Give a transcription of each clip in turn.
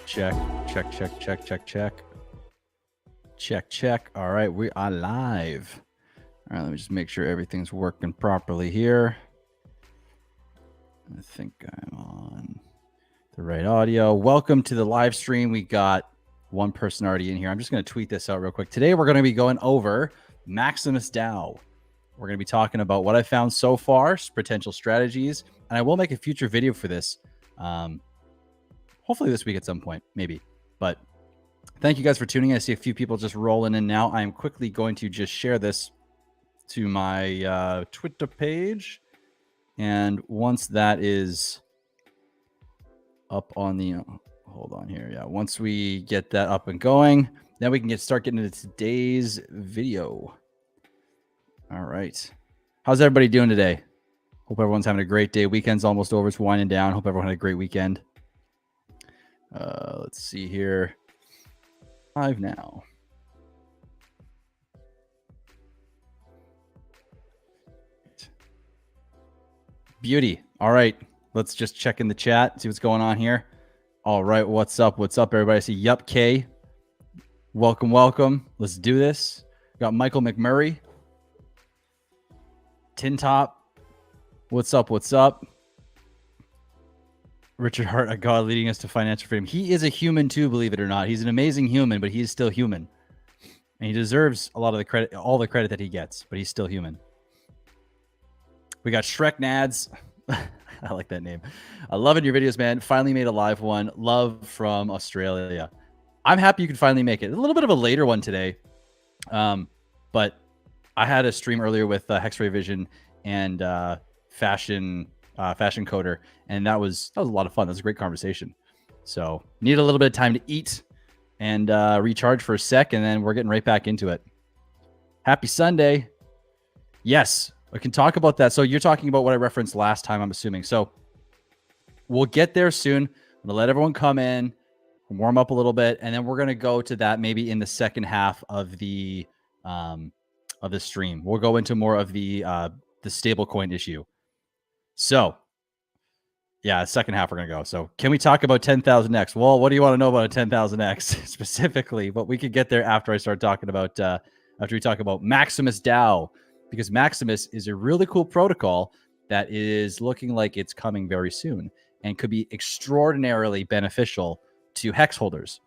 Check. All right, we are live. All right, let me just make sure everything's working properly here. I think I'm on the right audio. Welcome to the live stream. We got one person already in here. I'm just going to tweet this out real quick. Today, we're going to be going over Maximus DAO. We're going to be talking about what I found so far, potential strategies, and I will make a future video for this. Hopefully this week at some point, maybe. But thank you guys for tuning in. I see a few people just rolling in now. I am quickly going to just share this to my Twitter page. And once that is up on the, hold on here. Yeah, once we get that up and going, then we can start getting into today's video. All right. How's everybody doing today? Hope everyone's having a great day. Weekend's almost over. It's winding down. Hope everyone had a great weekend. Let's see here. Live now. Beauty. All right. Let's just check in the chat, see what's going on here. All right. What's up? What's up, everybody? I see Yup K. Welcome, welcome. Let's do this. Got Michael McMurray. Tin Top. What's up? What's up? Richard Hart, a god leading us to financial freedom. He is a human too, believe it or not. He's an amazing human, but he is still human. And he deserves a lot of the credit, all the credit that he gets, but he's still human. We got Shrek Nads. I like that name. I love your videos, man. Finally made a live one. Love from Australia. I'm happy you could finally make it. A little bit of a later one today. But I had a stream earlier with X-Ray Vision and Fashion Coder, and that was a lot of fun. That was a great conversation. So need a little bit of time to eat and recharge for a sec, and then we're getting right back into it. Happy Sunday. Yes, I can talk about that. So you're talking about what I referenced last time, I'm assuming. So we'll get there soon. I'm gonna let everyone come in, warm up a little bit, and then we're gonna go to that maybe in the second half of the stream. We'll go into more of the stablecoin issue. So, yeah, second half we're going to go. So, can we talk about 10,000X? Well, what do you want to know about a 10,000X specifically? But we could get there after I start talking about, after we talk about Maximus DAO, because Maximus is a really cool protocol that is looking like it's coming very soon and could be extraordinarily beneficial to Hex holders.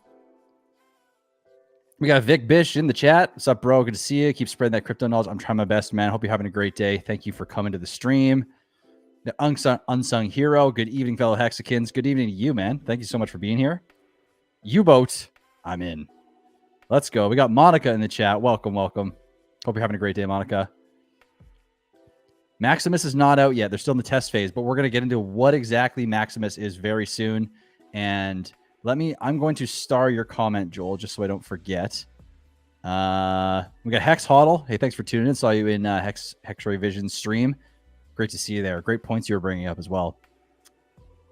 We got Vic Bish in the chat. What's up, bro? Good to see you. Keep spreading that crypto knowledge. I'm trying my best, man. Hope you're having a great day. Thank you for coming to the stream. The unsung hero. Good evening, fellow Hexicans. Good evening to you, man. Thank you so much for being here. U-boat. I'm in. Let's go. We got Monica in the chat. Welcome, welcome. Hope you're having a great day, Monica. Maximus is not out yet. They're still in the test phase, but we're going to get into what exactly Maximus is very soon. And I'm going to star your comment, Joel, just so I don't forget. We got Hex Hodl. Hey, thanks for tuning in. Saw you in X-Ray Vision stream. Great to see you there. Great points you were bringing up as well.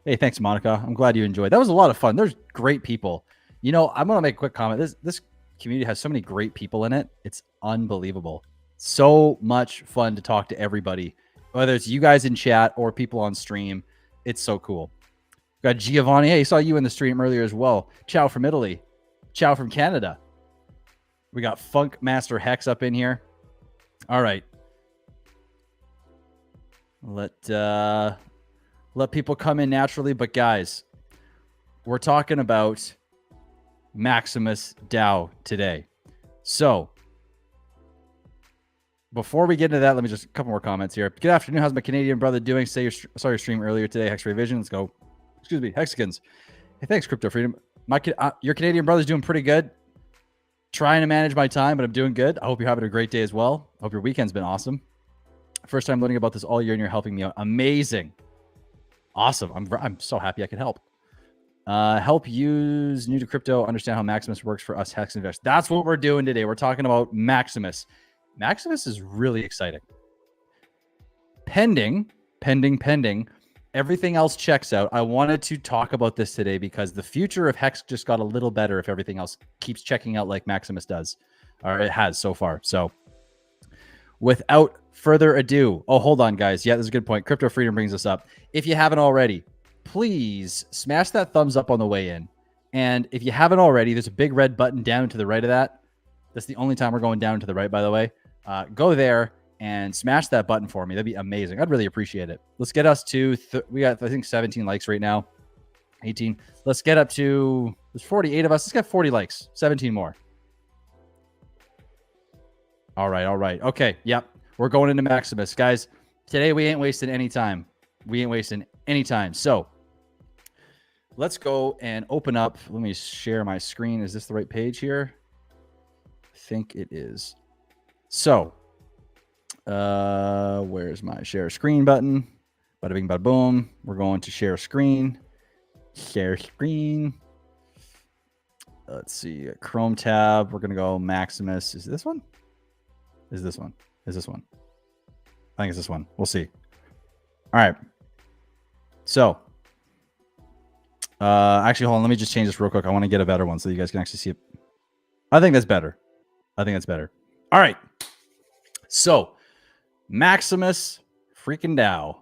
Hey, thanks, Monica. I'm glad you enjoyed. That was a lot of fun. There's great people. You know, I'm going to make a quick comment. This community has so many great people in it. It's unbelievable. So much fun to talk to everybody, whether it's you guys in chat or people on stream. It's so cool. We got Giovanni. Hey, saw you in the stream earlier as well. Ciao from Italy. Ciao from Canada. We got Funk Master Hex up in here. All right. Let people come in naturally, but guys, we're talking about Maximus DAO today. So before we get into that, let me just a couple more comments here. Good afternoon. How's my Canadian brother doing? Saw your stream earlier today, X-Ray Vision. Let's go. Excuse me, Hexicans. Hey, thanks, Crypto Freedom. Your Canadian brother's doing pretty good. Trying to manage my time, but I'm doing good. I hope you're having a great day as well. Hope your weekend's been awesome. First time learning about this all year, and you're helping me out. Amazing. Awesome. I'm so happy I could help. Help use new to crypto, understand how Maximus works for us Hex investors. That's what we're doing today. We're talking about Maximus. Maximus is really exciting. Pending. Everything else checks out. I wanted to talk about this today because the future of Hex just got a little better if everything else keeps checking out like Maximus does, or it has so far. So without further ado, oh, hold on, guys. Yeah, this is a good point. Crypto Freedom brings us up. If you haven't already, please smash that thumbs up on the way in And if you haven't already, there's a big red button down to the right of that. That's the only time we're going down to the right, by the way. Go there and smash that button for me. That'd be amazing. I'd really appreciate it. Let's get us to, we got, I think, 17 likes right now. 18. Let's get up to, there's 48 of us. Let's get 40 likes. 17 more. All right. All right. Okay. Yep. We're going into Maximus. Guys, today we ain't wasting any time. We ain't wasting any time. So let's go and open up. Let me share my screen. Is this the right page here? I think it is. So, where's my share screen button? Bada bing, bada boom. We're going to share screen. Share screen. Let's see. Chrome tab. We're going to go Maximus. Is this one? Is this one? Is this one? I think it's this one. We'll see. All right. So, actually, hold on. Let me just change this real quick. I want to get a better one so you guys can actually see it. I think that's better. I think that's better. All right. So, Maximus freaking DAO.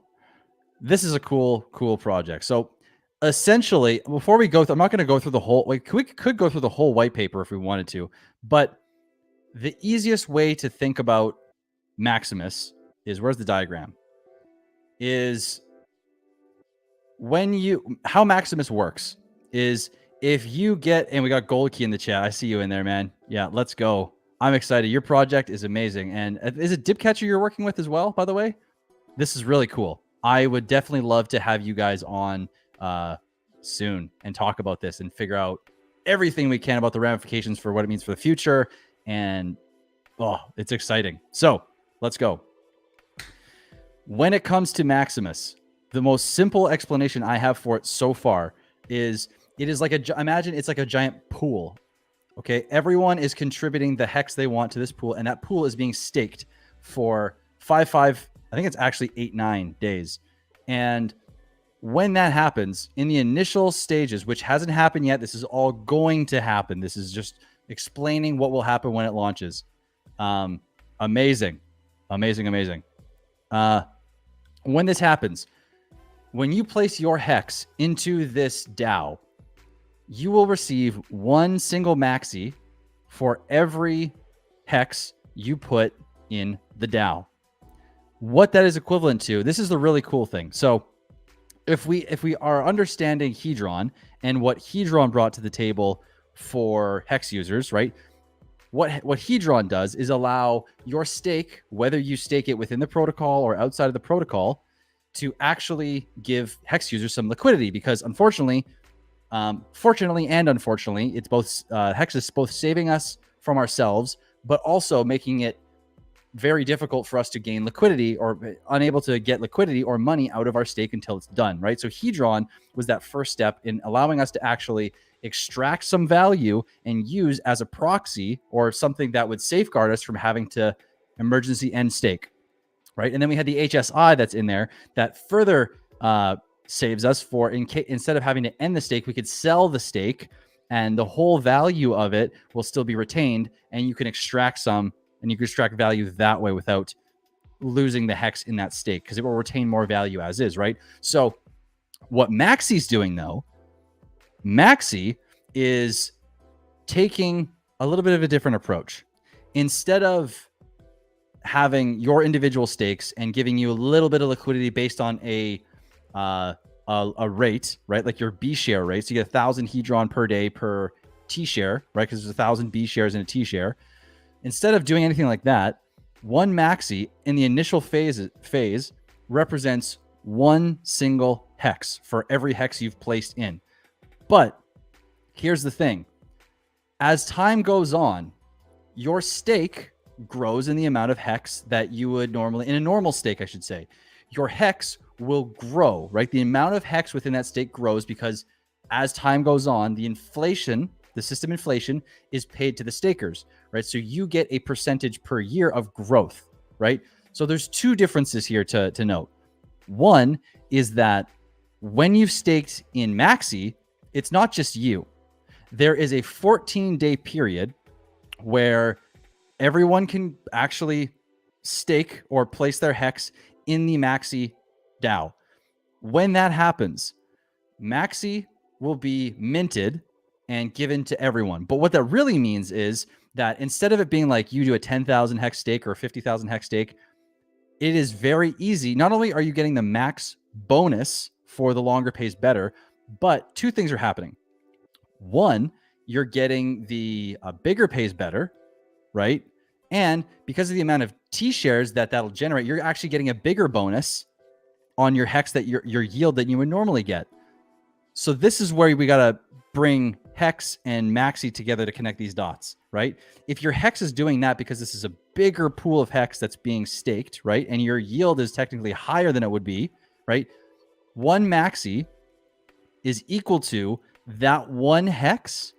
This is a cool project. So, essentially, before we go through, I'm not going to go through the whole, we could go through the whole white paper if we wanted to, but the easiest way to think about Maximus is, where's the diagram? Is how Maximus works is if you get, and we got Gold Key in the chat. I see you in there, man. Yeah, let's go. I'm excited. Your project is amazing. And is it Dipcatcher you're working with as well, by the way? This is really cool. I would definitely love to have you guys on soon and talk about this and figure out everything we can about the ramifications for what it means for the future. And oh, it's exciting. So let's go. When it comes to Maximus, the most simple explanation I have for it so far is it is like imagine it's like a giant pool. Okay. Everyone is contributing the hex they want to this pool, and that pool is being staked for 5, I think it's actually 8, 9 days. And when that happens in the initial stages, which hasn't happened yet, this is all going to happen. This is just explaining what will happen when it launches. Amazing. When this happens, when you place your hex into this DAO, you will receive one single maxi for every hex you put in the DAO. What that is equivalent to, this is the really cool thing. So if we are understanding Hedron and what Hedron brought to the table for hex users, right? What Hedron does is allow your stake, whether you stake it within the protocol or outside of the protocol, to actually give hex users some liquidity, because unfortunately, fortunately and unfortunately, it's both hex is both saving us from ourselves, but also making it very difficult for us to gain liquidity, or unable to get liquidity or money out of our stake until it's done, right? So Hedron was that first step in allowing us to actually extract some value and use as a proxy or something that would safeguard us from having to emergency end stake, right? And then we had the HSI that's in there that further saves us for instead of having to end the stake, we could sell the stake and the whole value of it will still be retained, and you can extract some, and you can extract value that way without losing the hex in that stake, because it will retain more value as is, right? So what Maxi's doing though, Maxi is taking a little bit of a different approach. Instead of having your individual stakes and giving you a little bit of liquidity based on a rate, right? Like your B share rate. So you get 1,000 Hedron per day per T share, right? Because there's 1,000 B shares in a T share. Instead of doing anything like that, one Maxi in the initial phase represents one single hex for every hex you've placed in. But here's the thing. As time goes on, your stake grows in the amount of hex that you would normally, in a normal stake, I should say. Your hex will grow, right? The amount of hex within that stake grows because as time goes on, the inflation, the system inflation is paid to the stakers, right? So you get a percentage per year of growth, right? So there's two differences here to note. One is that when you've staked in Maxi, it's not just you. There is a 14-day period where everyone can actually stake or place their hex in the Maxi DAO. When that happens, Maxi will be minted and given to everyone. But what that really means is that instead of it being like you do a 10,000 hex stake or a 50,000 hex stake, it is very easy. Not only are you getting the max bonus for the longer pays better, but two things are happening. One, you're getting the bigger pays better, right? And because of the amount of T shares that'll generate, you're actually getting a bigger bonus on your hex that your yield that you would normally get. So this is where we got to bring hex and maxi together to connect these dots, right? If your hex is doing that because this is a bigger pool of hex that's being staked, right? And your yield is technically higher than it would be, right? One maxi is equal to that one hex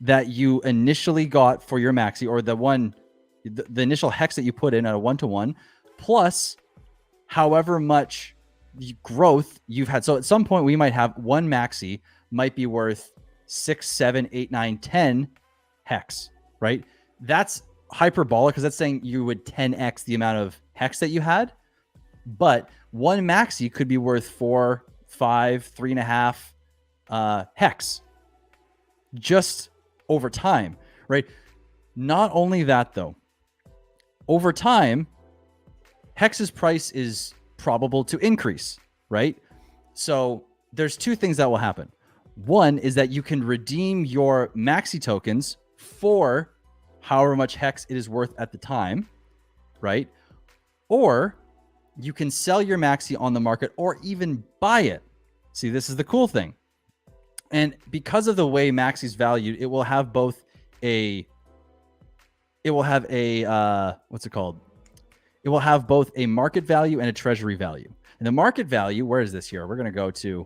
that you initially got for your maxi, or the initial hex that you put in at a 1-to-1, plus however much growth you've had. So at some point we might have one maxi might be worth 6, 7, 8, 9, 10 hex, right? That's hyperbolic because that's saying you would 10x the amount of hex that you had. But one maxi could be worth 4, 5, 3.5 hex just over time, right? Not only that though, over time, hex's price is probable to increase, right? So there's two things that will happen. One is that you can redeem your maxi tokens for however much hex it is worth at the time, right? Or you can sell your maxi on the market or even buy it. See, this is the cool thing. And because of the way maxi is valued, it will have both a what's it called? It will have both a market value and a treasury value. And the market value, where is this here? We're going to go to,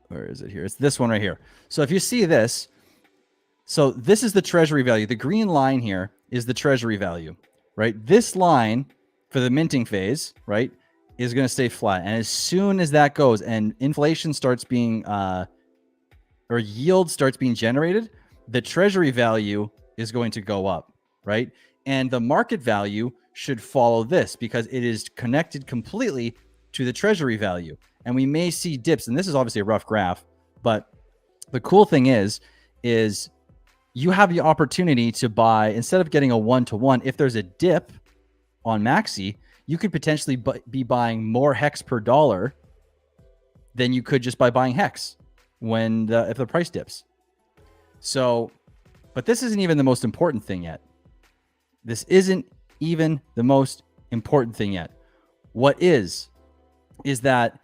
where is it here? It's this one right here. So if you see this, so this is the treasury value. The green line here is the treasury value, right? This line for the minting phase, right, is going to stay flat. And as soon as that goes and inflation starts being, or yield starts being generated, the treasury value is going to go up, right? And the market value should follow this because it is connected completely to the treasury value. And we may see dips, and this is obviously a rough graph, but the cool thing is you have the opportunity to buy, instead of getting a 1-to-1, if there's a dip on maxi, you could potentially be buying more hex per dollar than you could just by buying hex if the price dips. So, but this isn't even the most important thing yet. This isn't even the most important thing yet. What is that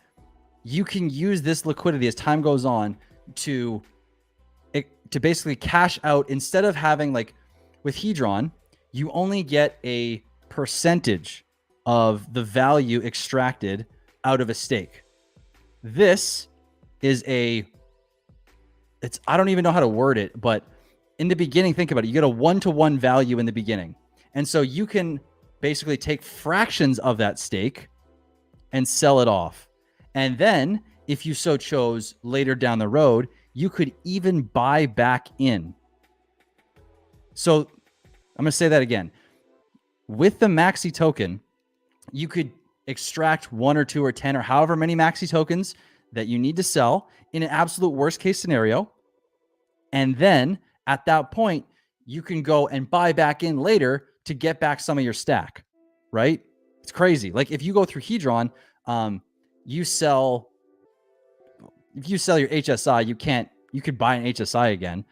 you can use this liquidity as time goes on to basically cash out. Instead of having, like with Hedron, you only get a percentage of the value extracted out of a stake. This is I don't even know how to word it, but in the beginning, think about it. You get a 1-to-1 value in the beginning. And so you can basically take fractions of that stake and sell it off. And then if you so chose later down the road, you could even buy back in. So I'm going to say that again. With the maxi token, you could extract 1 or 2 or 10 or however many maxi tokens that you need to sell in an absolute worst case scenario. And then at that point, you can go and buy back in later to get back some of your stack, right? It's crazy. Like if you go through Hedron, if you sell your HSI, you could buy an HSI again,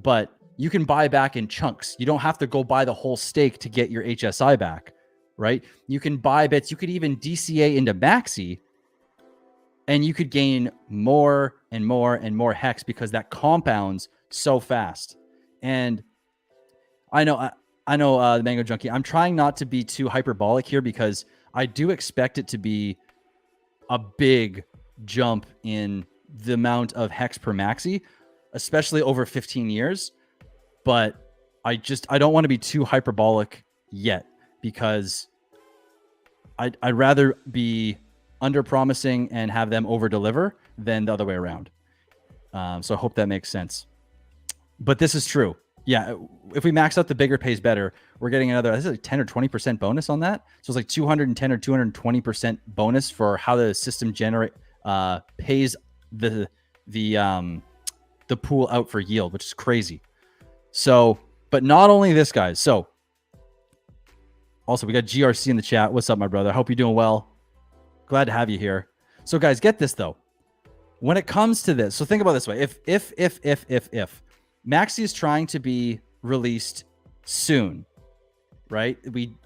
but you can buy back in chunks. You don't have to go buy the whole stake to get your HSI back, right? You can buy bits. You could even DCA into maxi, and you could gain more and more and more hex because that compounds so fast. And I know the Mango Junkie, I'm trying not to be too hyperbolic here because I do expect it to be a big jump in the amount of hex per maxi, especially over 15 years. But I don't want to be too hyperbolic yet because I'd rather be under promising and have them over deliver than the other way around. So I hope that makes sense. But this is true. Yeah, if we max out the bigger pays better, we're getting another, this is like 10 or 20% bonus on that. So it's like 210 or 220% bonus for how the system pays the pool out for yield, which is crazy. So, but not only this, guys. So, also we got GRC in the chat. What's up, my brother? Hope you're doing well. Glad to have you here. So, guys, get this though. When it comes to this, so think about it this way: if Maxi is trying to be released soon, right?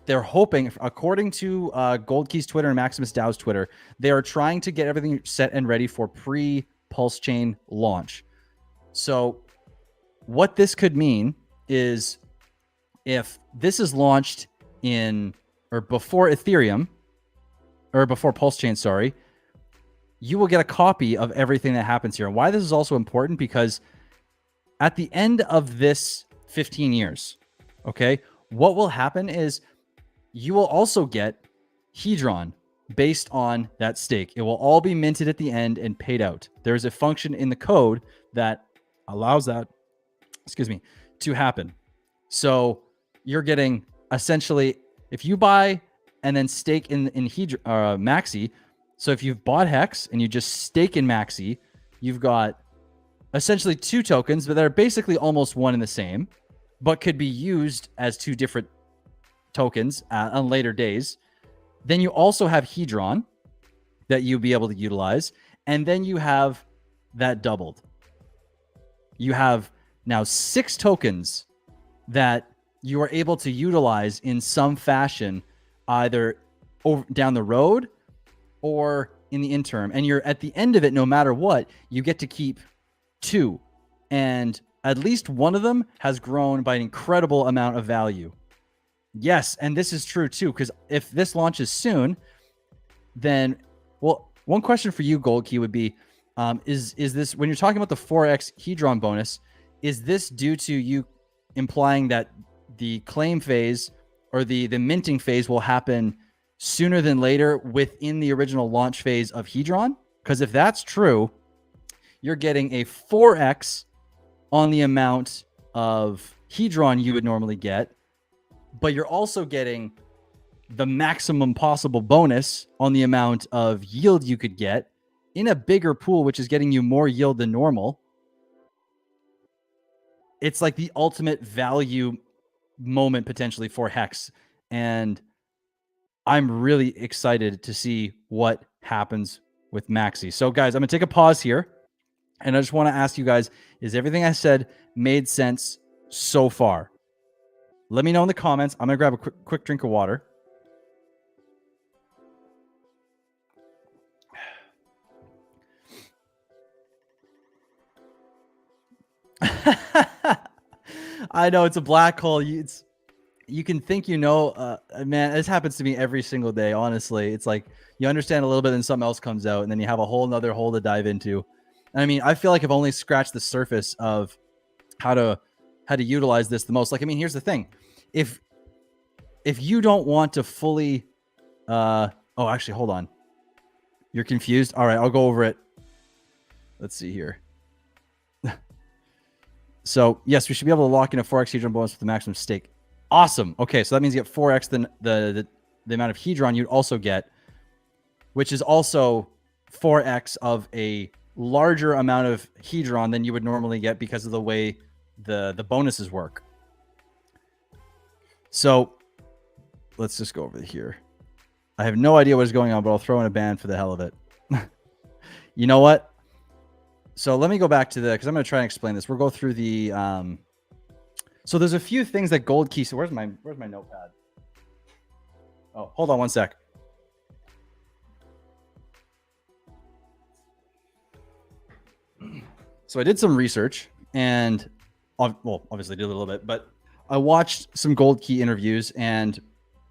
They're hoping, according to Gold Key's Twitter and Maximus DAO's Twitter, they are trying to get everything set and ready for pre-Pulsechain launch. So, what this could mean is, if this is launched in or before Ethereum or before Pulsechain, sorry, you will get a copy of everything that happens here. And why this is also important, because at the end of this 15 years, okay, what will happen is you will also get Hedron based on that stake. It will all be minted at the end and paid out. There's a function in the code that allows that, to happen. So you're getting, essentially, if you buy and then stake in Maxi, so if you've bought Hex and you just stake in Maxi, you've got essentially 2 tokens, but they're basically almost one and the same, but could be used as 2 different tokens on later days. Then you also have Hedron that you'll be able to utilize. And then you have that doubled. You have now 6 tokens that you are able to utilize in some fashion, either down the road or in the interim. And you're at the end of it, no matter what, you get to keep 2. And at least one of them has grown by an incredible amount of value. Yes, and this is true too, because if this launches soon, then, well, one question for you, Gold Key, would be, is this, when you're talking about the 4x Hedron bonus, is this due to you implying that the claim phase or the minting phase will happen sooner than later within the original launch phase of Hedron? Because if that's true, you're getting a 4x on the amount of Hedron you would normally get, but you're also getting the maximum possible bonus on the amount of yield you could get in a bigger pool, which is getting you more yield than normal. It's like the ultimate value moment potentially for Hex. And I'm really excited to see what happens with Maxi. So guys, I'm gonna take a pause here, and I just want to ask you guys, is everything I said made sense so far? Let me know in the comments. I'm gonna grab a quick drink of water. I know it's a black hole. You can think, man, this happens to me every single day. Honestly, it's like you understand a little bit and something else comes out, and then you have a whole nother hole to dive into. And I mean, I feel like I've only scratched the surface of how to utilize this the most. Like, I mean, here's the thing. If you don't want to fully, oh, actually, hold on. You're confused. All right, I'll go over it. Let's see here. So yes, we should be able to lock in a 4x Hedron bonus with the maximum stake. Awesome. Okay, so that means you get 4x the amount of Hedron you'd also get, which is also 4x of a larger amount of Hedron than you would normally get because of the way the bonuses work. So let's just go over here. I have no idea what is going on, but I'll throw in a ban for the hell of it. You know what? So let me go back to because I'm going to try and explain this. We'll go through the so there's a few things that Gold Key. So where's my notepad? Oh, hold on one sec. So I did some research, and obviously did a little bit, but I watched some Gold Key interviews, and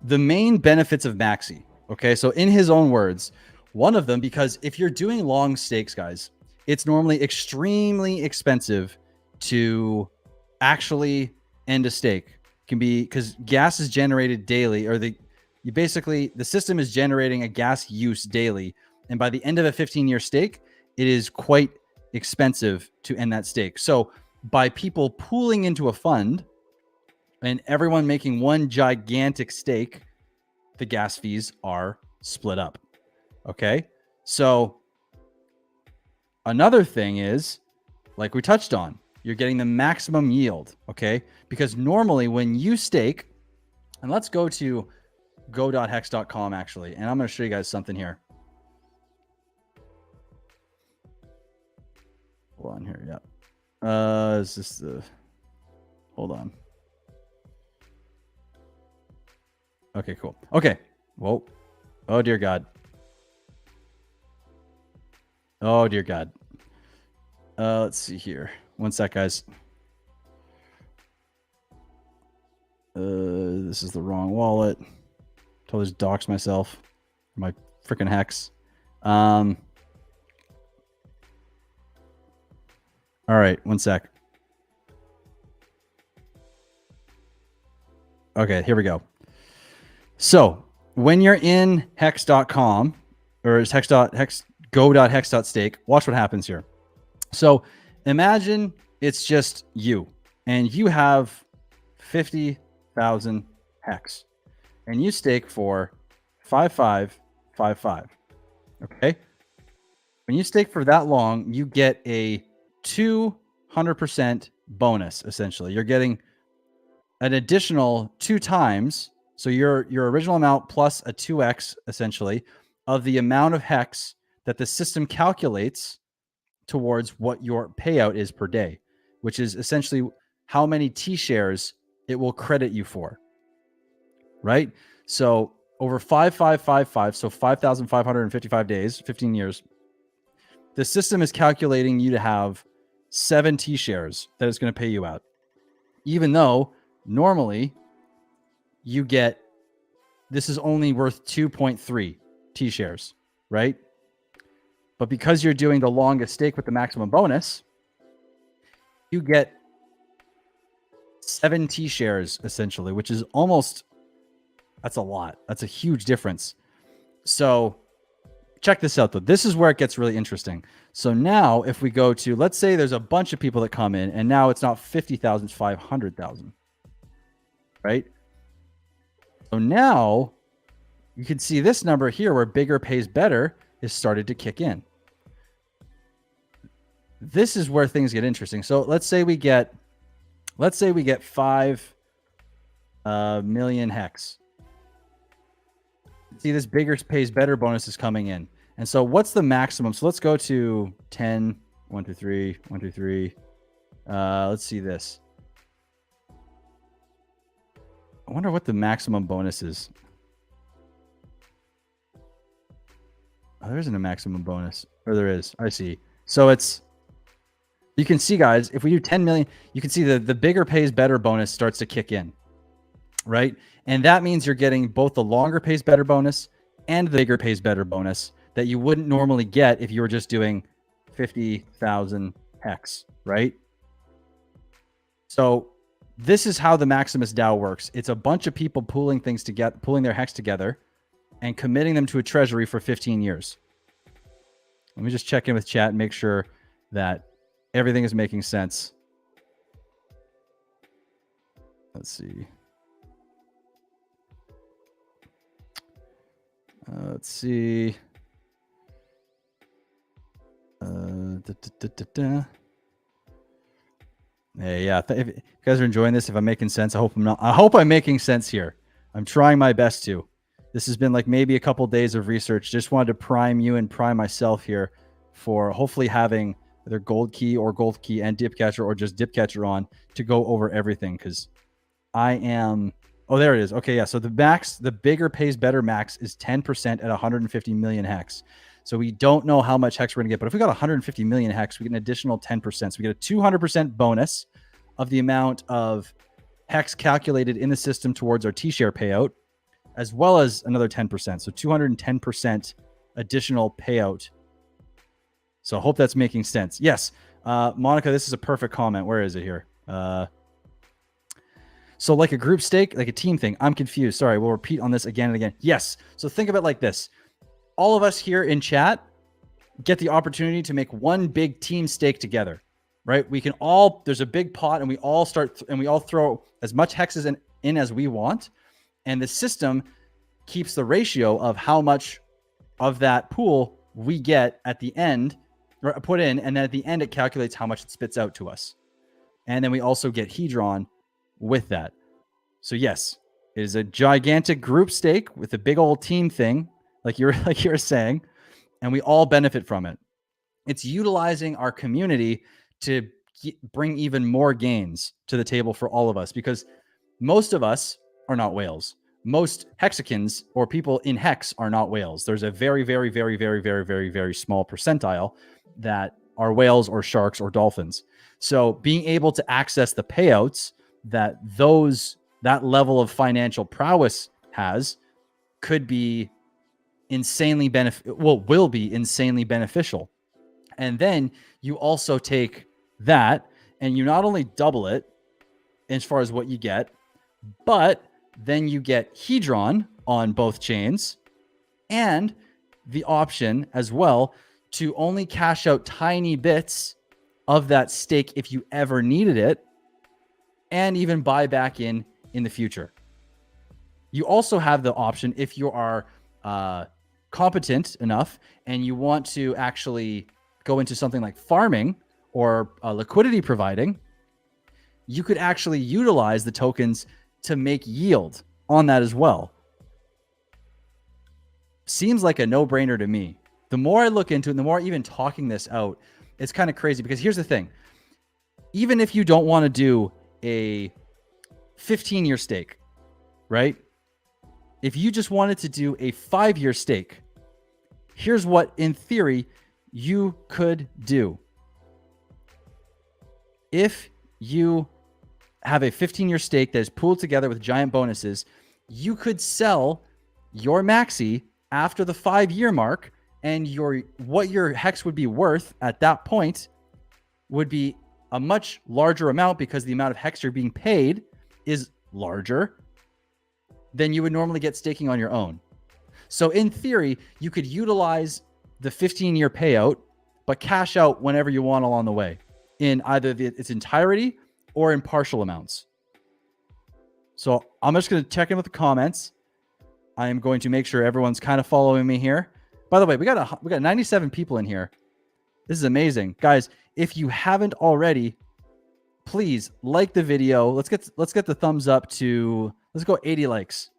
the main benefits of Maxi. Okay, so in his own words, one of them, because if you're doing long stakes, guys, it's normally extremely expensive to actually end a stake. Can be because gas is generated daily, or the system is generating a gas use daily, and by the end of a 15-year stake, it is quite expensive to end that stake. So by people pooling into a fund and everyone making one gigantic stake, the gas fees are split up. Okay, so Another thing is, like we touched on, you're getting the maximum yield, okay? Because normally when you stake, and let's go to go.hex.com actually, and I'm going to show you guys something here. Hold on here, yeah. Is this the, hold on. Okay, cool. Okay, whoa. Oh, dear God. Oh, dear God. Let's see here. One sec, guys. This is the wrong wallet. Totally just doxed myself. My freaking hex. All right, one sec. Okay, here we go. So when you're in hex.com or it's go.hex.stake, watch what happens here. So imagine it's just you and you have 50,000 hex and you stake for 5555. Okay. When you stake for that long, you get a 200% bonus. Essentially, you're getting an additional 2 times. So your original amount plus a 2x essentially of the amount of hex that the system calculates towards what your payout is per day, which is essentially how many T shares it will credit you for, right? So over 5555, so 5,555 days, 15 years, the system is calculating you to have 7 T shares that it's going to pay you out, even though normally you get, this is only worth 2.3 T shares, right? But because you're doing the longest stake with the maximum bonus, you get 7 T shares essentially, which is almost, that's a lot. That's a huge difference. So check this out though. This is where it gets really interesting. So now if we go to, let's say there's a bunch of people that come in and now it's not 50,000, it's 500,000, right? So now you can see this number here where bigger pays better is started to kick in. This is where things get interesting. So let's say we get 5 million hex. See, this bigger pays better bonus is coming in. And so what's the maximum? So let's go to 10, 1, 2, 3, 1, 2, 3. Let's see this. I wonder what the maximum bonus is. Oh, there isn't a maximum bonus. Or there is. I see. So it's, you can see, guys, if we do 10 million, you can see the bigger pays better bonus starts to kick in, right? And that means you're getting both the longer pays better bonus and the bigger pays better bonus that you wouldn't normally get if you were just doing 50,000 hex, right? So this is how the Maximus DAO works. It's a bunch of people pooling things together, pulling their hex together and committing them to a treasury for 15 years. Let me just check in with chat and make sure that everything is making sense. Let's see. Let's see. Hey, yeah. If you guys are enjoying this, if I'm making sense, I hope I'm not. I hope I'm making sense here. I'm trying my best to. This has been like maybe a couple days of research. Just wanted to prime you and prime myself here for hopefully having either gold key and dip catcher or just dip catcher on to go over everything, because I am. Oh, there it is. Okay, yeah. So the max, the bigger pays better max is 10% at 150 million hex. So we don't know how much hex we're going to get, but if we got 150 million hex, we get an additional 10%. So we get a 200% bonus of the amount of hex calculated in the system towards our T-share payout, as well as another 10%. So 210% additional payout. So I hope that's making sense. Yes. Monica, this is a perfect comment. Where is it here? So like a group stake, like a team thing. I'm confused. Sorry, we'll repeat on this again and again. Yes. So think of it like this. All of us here in chat get the opportunity to make one big team stake together, right? We can all, there's a big pot and we all start and we all throw as much hexes in as we want. And the system keeps the ratio of how much of that pool we get at the end, put in, and then at the end it calculates how much it spits out to us. And then we also get Hedron with that. So yes, it is a gigantic group stake with a big old team thing, like you're saying, and we all benefit from it. It's utilizing our community to bring even more gains to the table for all of us, because most of us are not whales. Most hexagons or people in hex are not whales. There's a very, very, very, very, very, very, very small percentile that are whales or sharks or dolphins. So being able to access the payouts that that level of financial prowess has could be insanely will be insanely beneficial. And then you also take that and you not only double it as far as what you get, but then you get Hedron on both chains and the option as well to only cash out tiny bits of that stake if you ever needed it, and even buy back in the future. You also have the option, if you are competent enough and you want to actually go into something like farming or liquidity providing, you could actually utilize the tokens to make yield on that as well. Seems like a no-brainer to me. The more I look into it, the more even talking this out, it's kind of crazy, because here's the thing. Even if you don't want to do a 15-year stake, right? If you just wanted to do a 5-year stake, here's what, in theory, you could do. If you have a 15-year stake that is pooled together with giant bonuses, you could sell your maxi after the 5-year mark, and what your hex would be worth at that point would be a much larger amount, because the amount of hex you're being paid is larger than you would normally get staking on your own. So in theory, you could utilize the 15-year payout, but cash out whenever you want along the way in either its entirety or in partial amounts. So I'm just going to check in with the comments. I am going to make sure everyone's kind of following me here. By the way, we got 97 people in here. This is amazing. Guys, if you haven't already, please like the video. Let's get the thumbs up to, let's go 80 likes.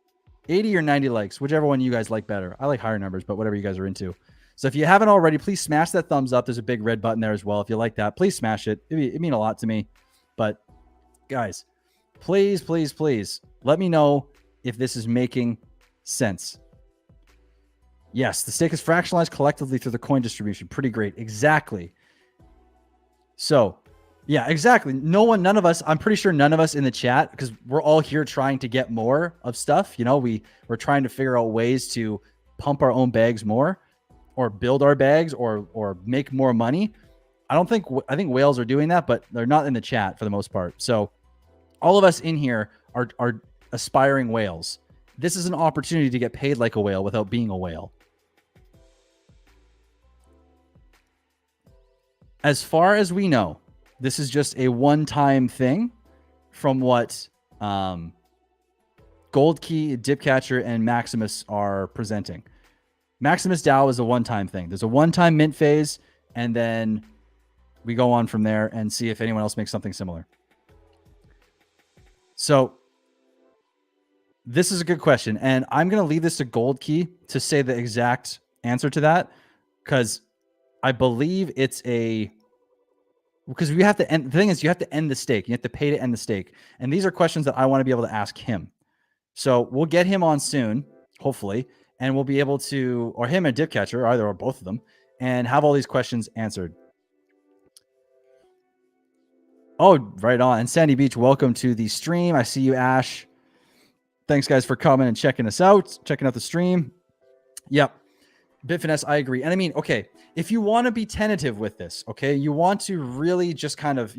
80 or 90 likes, whichever one you guys like better. I like higher numbers, but whatever you guys are into. So if you haven't already, please smash that thumbs up. There's a big red button there as well. If you like that, please smash it. It means a lot to me. But guys, please, please, please let me know if this is making sense. Yes, the stake is fractionalized collectively through the coin distribution. Pretty great. Exactly. So, yeah, exactly. None of us, I'm pretty sure none of us in the chat, because we're all here trying to get more of stuff. You know, we're trying to figure out ways to pump our own bags more, or build our bags, or make more money. I think whales are doing that, but they're not in the chat for the most part. So all of us in here are aspiring whales. This is an opportunity to get paid like a whale without being a whale. As far as we know, this is just a one-time thing from what Gold Key, Dipcatcher, and Maximus are presenting. Maximus DAO is a one-time thing. There's a one-time mint phase, and then we go on from there and see if anyone else makes something similar. So this is a good question, and I'm going to leave this to Gold Key to say the exact answer to that, because I believe because we have to end. The thing is, you have to end the stake. You have to pay to end the stake. And these are questions that I want to be able to ask him. So we'll get him on soon, hopefully, and we'll be able to, or him and Dipcatcher, either or both of them, and have all these questions answered. Oh, right on. And Sandy Beach, welcome to the stream. I see you, Ash. Thanks, guys, for coming and checking us out, checking out the stream. Yep. Bitfinesse, I agree. And I mean, okay, if you want to be tentative with this, okay, you want to really just kind of,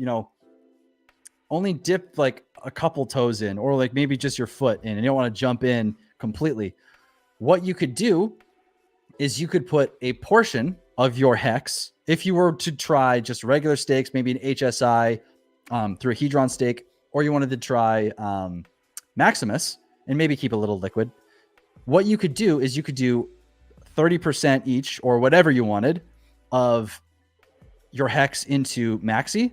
only dip like a couple toes in, or like maybe just your foot in, and you don't want to jump in completely. What you could do is you could put a portion of your hex, if you were to try just regular stakes, maybe an HSI through a Hedron stake, or you wanted to try Maximus and maybe keep a little liquid. What you could do is you could do 30% each, or whatever you wanted, of your hex into Maxi,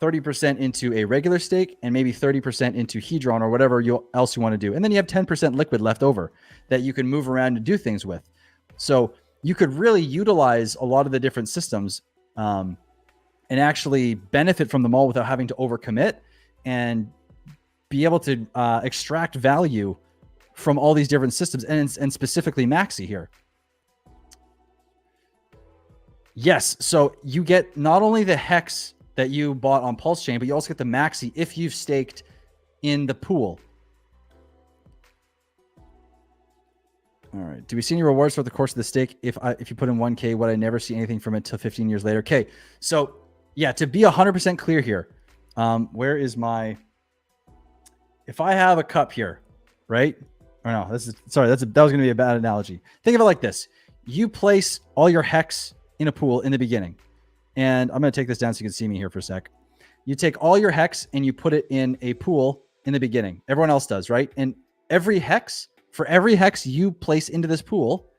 30% into a regular stake, and maybe 30% into Hedron or whatever else you want to do. And then you have 10% liquid left over that you can move around and do things with. So you could really utilize a lot of the different systems and actually benefit from them all without having to overcommit and be able to extract value from all these different systems and specifically Maxi here. Yes, so you get not only the hex that you bought on Pulsechain, but you also get the Maxi if you've staked in the pool. All right. Do we see any rewards for the course of the stake? If you put in 1K, would I never see anything from it till 15 years later? Okay. So yeah, to be 100% clear here, where is my, if I have a cup here, right? Or no, that was going to be a bad analogy. Think of it like this. You place all your hex in a pool in the beginning. And I'm going to take this down so you can see me here for a sec. You take all your hex and you put it in a pool in the beginning. Everyone else does, right? And for every hex you place into this pool,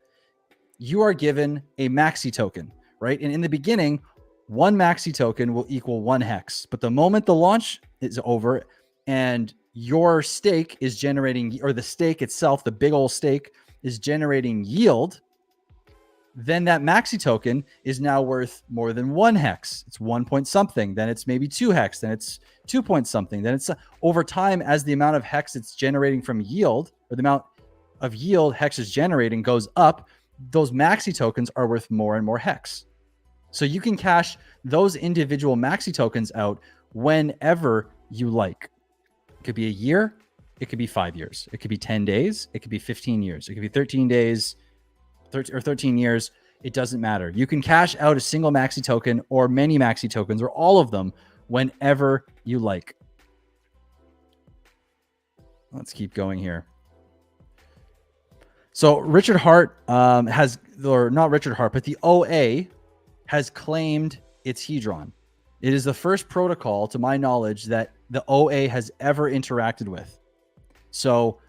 you are given a Maxi token, right? And in the beginning, one Maxi token will equal one hex. But the moment the launch is over and your stake is generating, or the stake itself, the big old stake is generating yield, then that Maxi token is now worth more than one hex. It's 1 point something. Then it's maybe 2 hex. Then it's 2 point something. Then it's over time, as the amount of hex it's generating from yield, or the amount of yield hex is generating goes up, those Maxi tokens are worth more and more hex. So you can cash those individual Maxi tokens out whenever you like. It could be a year. It could be 5 years. It could be 10 days. It could be 15 years. It could be 13 days. 13 years, it doesn't matter. You can cash out a single Maxi token or many Maxi tokens or all of them whenever you like. Let's keep going here. So Richard Hart or not Richard Hart, but the OA has claimed its Hedron. It is the first protocol, to my knowledge, that the OA has ever interacted with. So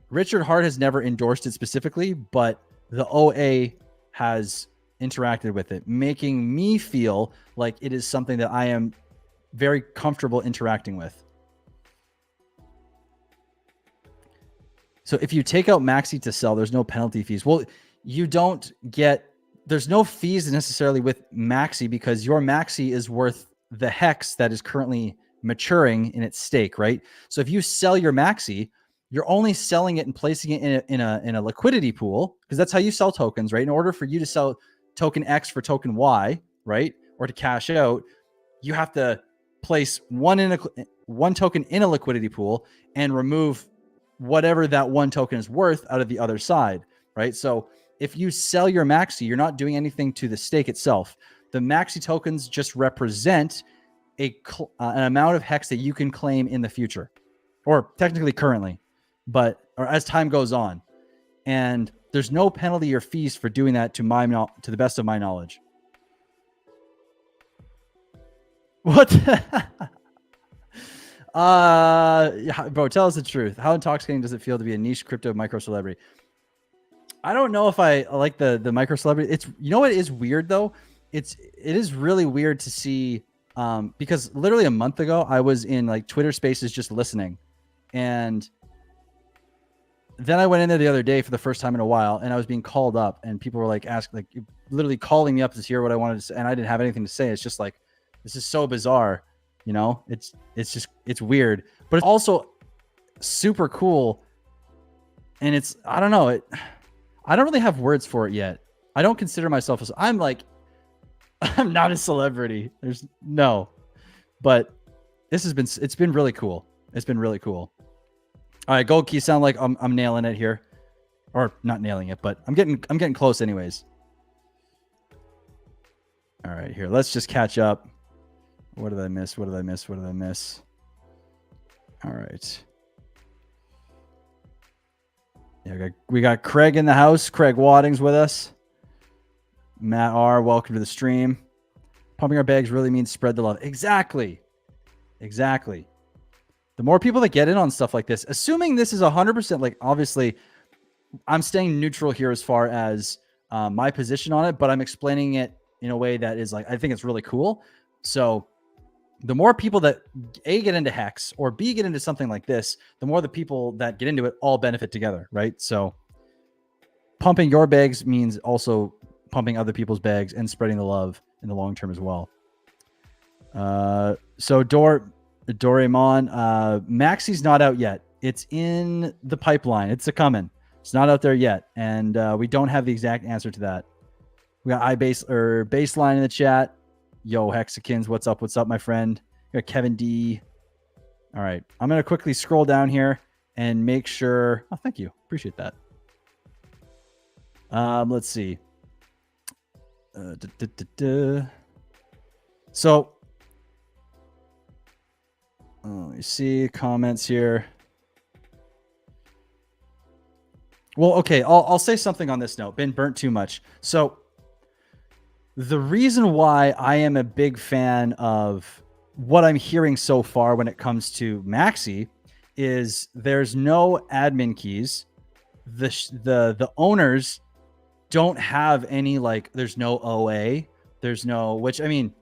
Richard Hart has never endorsed it specifically, but the OA has interacted with it, making me feel like it is something that I am very comfortable interacting with. So if you take out Maxi to sell, there's no penalty fees. Well, there's no fees necessarily with Maxi because your Maxi is worth the hex that is currently maturing in its stake, right? So if you sell your Maxi, you're only selling it and placing it in a liquidity pool, because that's how you sell tokens, right? In order for you to sell token X for token Y, right, or to cash out, you have to place one token in a liquidity pool and remove whatever that one token is worth out of the other side, right? So if you sell your Maxi, you're not doing anything to the stake itself. The Maxi tokens just represent an amount of hex that you can claim in the future, or technically currently, or as time goes on. And there's no penalty or fees for doing that to the best of my knowledge. What? Bro, tell us the truth. How intoxicating does it feel to be a niche crypto micro celebrity? I don't know if I like the micro celebrity. It's, you know what is weird though? It is really weird to see, because literally a month ago I was in like Twitter Spaces just listening, and then I went in there the other day for the first time in a while, and I was being called up, and people were like literally calling me up to hear what I wanted to say, and I didn't have anything to say. It's just like, this is so bizarre, you know? It's weird, but it's also super cool. And I don't know, I don't really have words for it yet. I don't consider myself I'm not a celebrity. But it's been really cool. It's been really cool. All right, Gold Key, sound like I'm nailing it here, or not nailing it, but I'm getting close anyways. All right, here, let's just catch up. What did I miss? All right. Yeah, we got Craig in the house. Craig Wadding's with us. Matt R, welcome to the stream. Pumping our bags really means spread the love. Exactly. The more people that get in on stuff like this, assuming this is 100%, like obviously I'm staying neutral here as far as my position on it, but I'm explaining it in a way that is like, I think it's really cool. So the more people that A, get into Hex, or B, get into something like this, the more the people that get into it all benefit together, right? So pumping your bags means also pumping other people's bags and spreading the love in the long term as well. So Doraemon, Maxi's not out yet. It's in the pipeline. It's a coming. It's not out there yet, and we don't have the exact answer to that. We got baseline in the chat. Yo, Hexicans, what's up? What's up, my friend? We got Kevin D. All right, I'm gonna quickly scroll down here and make sure. Oh, thank you. Appreciate that. Let's see. So, let me see comments here. Well, okay, I'll say something on this note. Been burnt too much. So, the reason why I am a big fan of what I'm hearing so far when it comes to Maxi is there's no admin keys. The owners don't have any, like, there's no OA. There's no, which, I mean,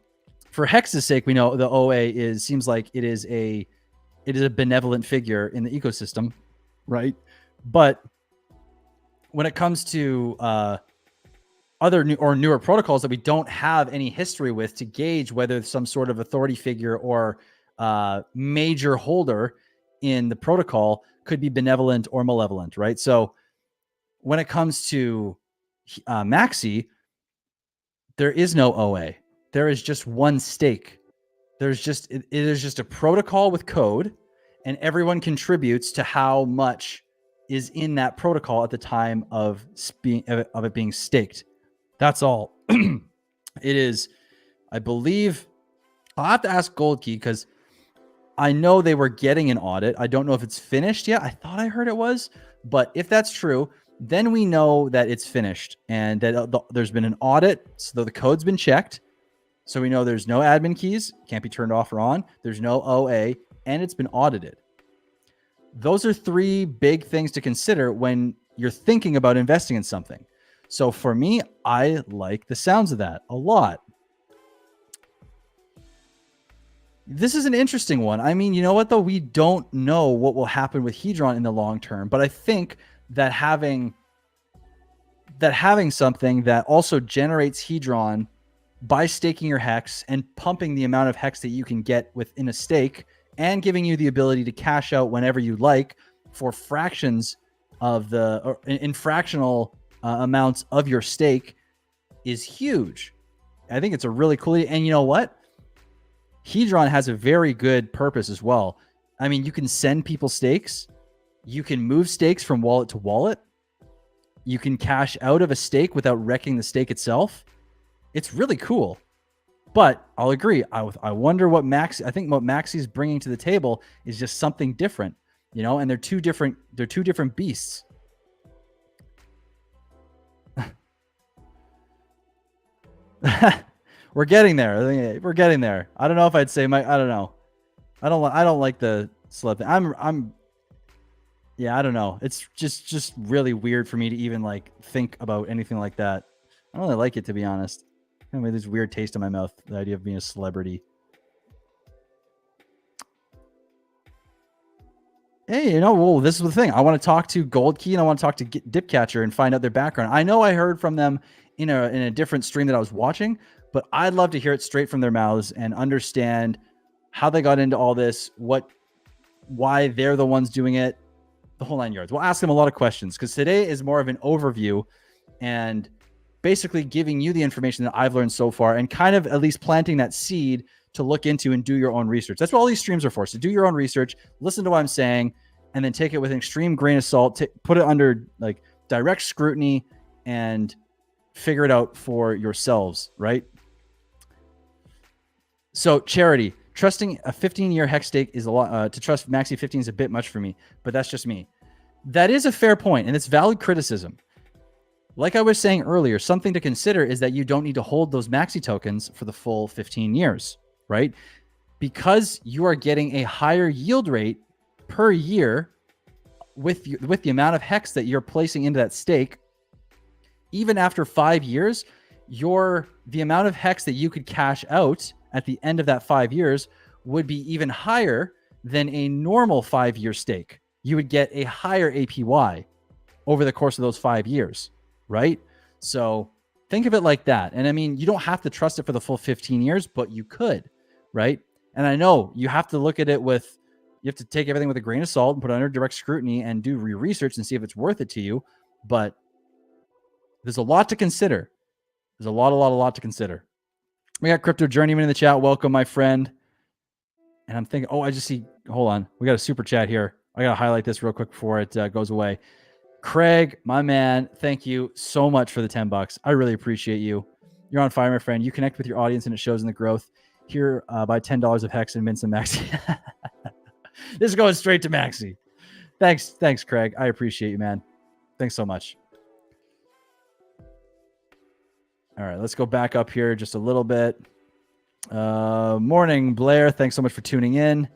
for Hex's sake, we know the OA seems like it is a benevolent figure in the ecosystem, right? But when it comes to other newer protocols that we don't have any history with to gauge whether some sort of authority figure or major holder in the protocol could be benevolent or malevolent, right? So when it comes to Maxi, there is no OA. There is just one stake. It is just a protocol with code, and everyone contributes to how much is in that protocol at the time of it being staked. That's all. It is, I believe, I'll have to ask Goldkey because I know they were getting an audit. I don't know if it's finished yet. I thought I heard it was, but if that's true, then we know that it's finished and that there's been an audit. So the code's been checked. So we know there's no admin keys, can't be turned off or on. There's no OA, and it's been audited. Those are three big things to consider when you're thinking about investing in something. So for me, I like the sounds of that a lot. This is an interesting one. I mean, you know what, though? We don't know what will happen with Hedron in the long term, but I think that having something that also generates Hedron by staking your Hex and pumping the amount of Hex that you can get within a stake and giving you the ability to cash out whenever you like for fractions of in fractional amounts of your stake is huge. I think it's a really cool, and you know what? Hedron has a very good purpose as well. I mean, you can send people stakes. You can move stakes from wallet to wallet. You can cash out of a stake without wrecking the stake itself. It's really cool. But I'll agree. I wonder what I think what Maxi's bringing to the table is just something different, you know, and they're two different beasts. We're getting there. We're getting there. I don't know if I'd say I don't know. I don't like the celeb thing. Yeah, I don't know. It's just really weird for me to even like think about anything like that. I don't really like it, to be honest. Anyway, there's weird taste in my mouth, the idea of being a celebrity. Hey, you know, well, this is the thing. I want to talk to Goldkey and I want to talk to Dipcatcher and find out their background. I know I heard from them in a different stream that I was watching, but I'd love to hear it straight from their mouths and understand how they got into all this, why they're the ones doing it, the whole 9 yards. We'll ask them a lot of questions because today is more of an overview and basically giving you the information that I've learned so far and kind of at least planting that seed to look into and do your own research. That's what all these streams are for. So do your own research, listen to what I'm saying, and then take it with an extreme grain of salt, put it under like direct scrutiny and figure it out for yourselves, right? So Charity, trusting a 15-year Hex stake is a lot. To trust Maxi 15 is a bit much for me, but that's just me. That is a fair point, and it's valid criticism. Like I was saying earlier, something to consider is that you don't need to hold those Maxi tokens for the full 15 years, right? Because you are getting a higher yield rate per year with the amount of Hex that you're placing into that stake. Even after 5 years, the amount of hex that you could cash out at the end of that 5 years would be even higher than a normal 5-year stake. You would get a higher APY over the course of those 5 years, right? So think of it like that. And I mean, you don't have to trust it for the full 15 years, but you could, right? And I know you have to look at it with, you have to take everything with a grain of salt and put it under direct scrutiny and do research and see if it's worth it to you. But there's a lot to consider. There's a lot to consider. We got Crypto Journeyman in the chat. Welcome, my friend. And I'm thinking, I just see, hold on. We got a super chat here. I got to highlight this real quick before it goes away. Craig, my man, thank you so much for the $10. I really appreciate you. You're on fire, my friend. You connect with your audience and it shows in the growth. Here, buy $10 of Hex and mint some Maxi. This is going straight to Maxi. Thanks, Craig. I appreciate you, man. Thanks so much. All right, let's go back up here just a little bit. Morning, Blair. Thanks so much for tuning in.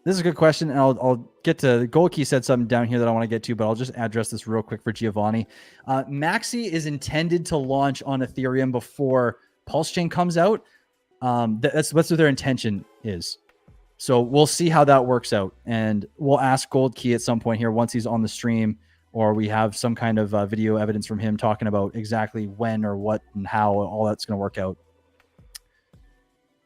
This is a good question, and I'll get to, Gold Key said something down here that I want to get to, but I'll just address this real quick for Giovanni. Maxi is intended to launch on Ethereum before Pulsechain comes out. That's what their intention is. So we'll see how that works out, and we'll ask Gold Key at some point here once he's on the stream, or we have some kind of video evidence from him talking about exactly when or what and how all that's going to work out.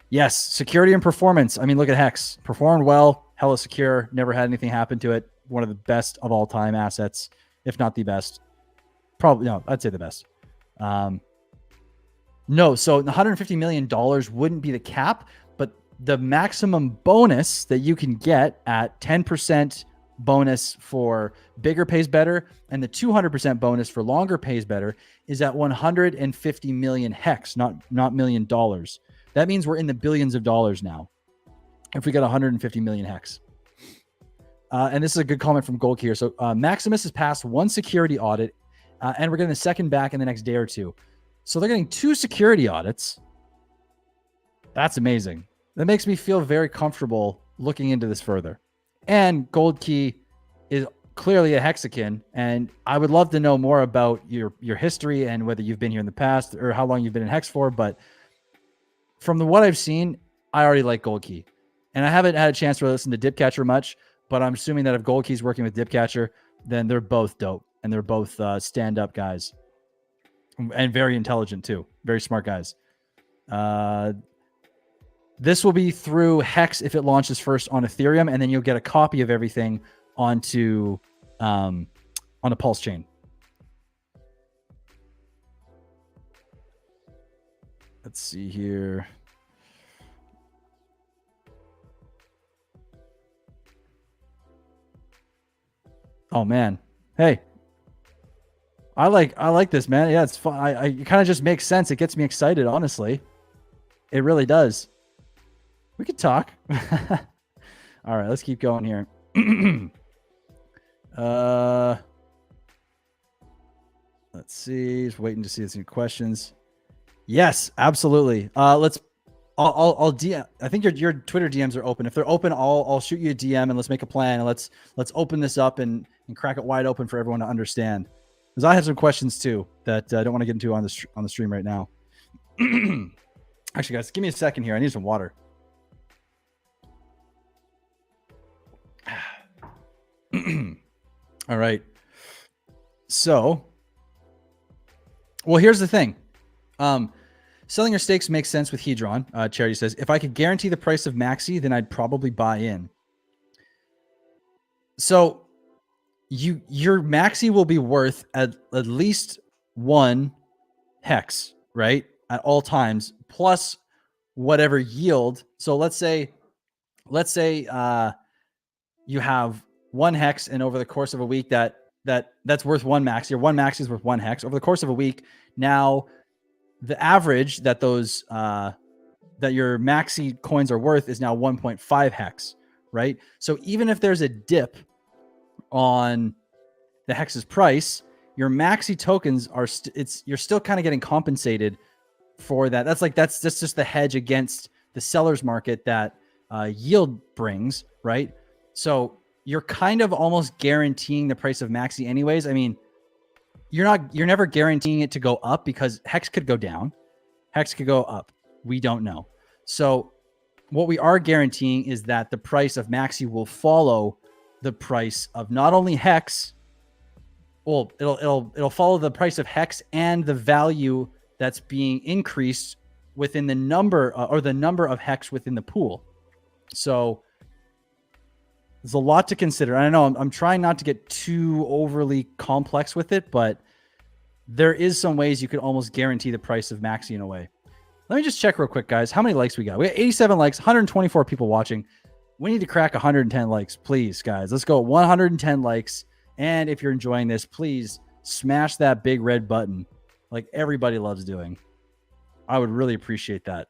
Yes, security and performance. I mean, look at Hex. Performed well, hella secure, never had anything happen to it. One of the best of all time assets, if not the best. Probably, no, I'd say the best. No, so the $150 million wouldn't be the cap, but the maximum bonus that you can get at 10% bonus for bigger pays better and the 200% bonus for longer pays better is at 150 million Hex, not million dollars. That means we're in the billions of dollars now if we get 150 million Hex. And this is a good comment from Gold here. So Maximus has passed one security audit, and we're getting the second back in the next day or two. So they're getting 2 security audits. That's amazing. That makes me feel very comfortable looking into this further. And Gold Key is clearly a Hexakin, and I would love to know more about your history and whether you've been here in the past or how long you've been in Hex for, but from what I've seen, I already like Gold Key. And I haven't had a chance to listen to Dipcatcher much, but I'm assuming that if Gold Key's working with Dipcatcher, then they're both dope. And they're both stand-up guys. And very intelligent, too. Very smart guys. This will be through Hex if it launches first on Ethereum, and then you'll get a copy of everything onto on a Pulsechain. Let's see here. Oh man. Hey. I like this, man. Yeah, it's fun. It kind of just makes sense. It gets me excited, honestly. It really does. We could talk. All right, let's keep going here. Let's see. Just waiting to see some questions. Yes, absolutely. I'll DM. I think your Twitter DMs are open. If they're open, I'll shoot you a DM and let's make a plan and let's open this up and crack it wide open for everyone to understand. Because I have some questions too that I don't want to get into on the stream right now. Actually, guys, give me a second here. I need some water. All right. So, well, here's the thing. Selling your stakes makes sense with Hedron. Charity says, if I could guarantee the price of Maxi, then I'd probably buy in. So your Maxi will be worth at least 1 Hex, right? At all times, plus whatever yield. So let's say you have 1 Hex, and over the course of a week that's worth 1 Maxi, or 1 Maxi is worth 1 Hex. Over the course of a week, now the average that those that your Maxi coins are worth is now 1.5 Hex, right? So even if there's a dip on the Hex's price, your Maxi tokens are you're still kind of getting compensated for that. That's just the hedge against the seller's market that yield brings, right? So you're kind of almost guaranteeing the price of Maxi anyways. I mean, you're never guaranteeing it to go up, because Hex could go down, Hex could go up. We don't know. So what we are guaranteeing is that the price of Maxi will follow the price of not only Hex. Well, it'll follow the price of Hex and the value that's being increased within the number or the number of Hex within the pool. So there's a lot to consider. I know I'm trying not to get too overly complex with it, but there is some ways you could almost guarantee the price of Maxi in a way. Let me just check real quick, guys. How many likes we got? We got 87 likes, 124 people watching. We need to crack 110 likes, please, guys. Let's go 110 likes. And if you're enjoying this, please smash that big red button like everybody loves doing. I would really appreciate that.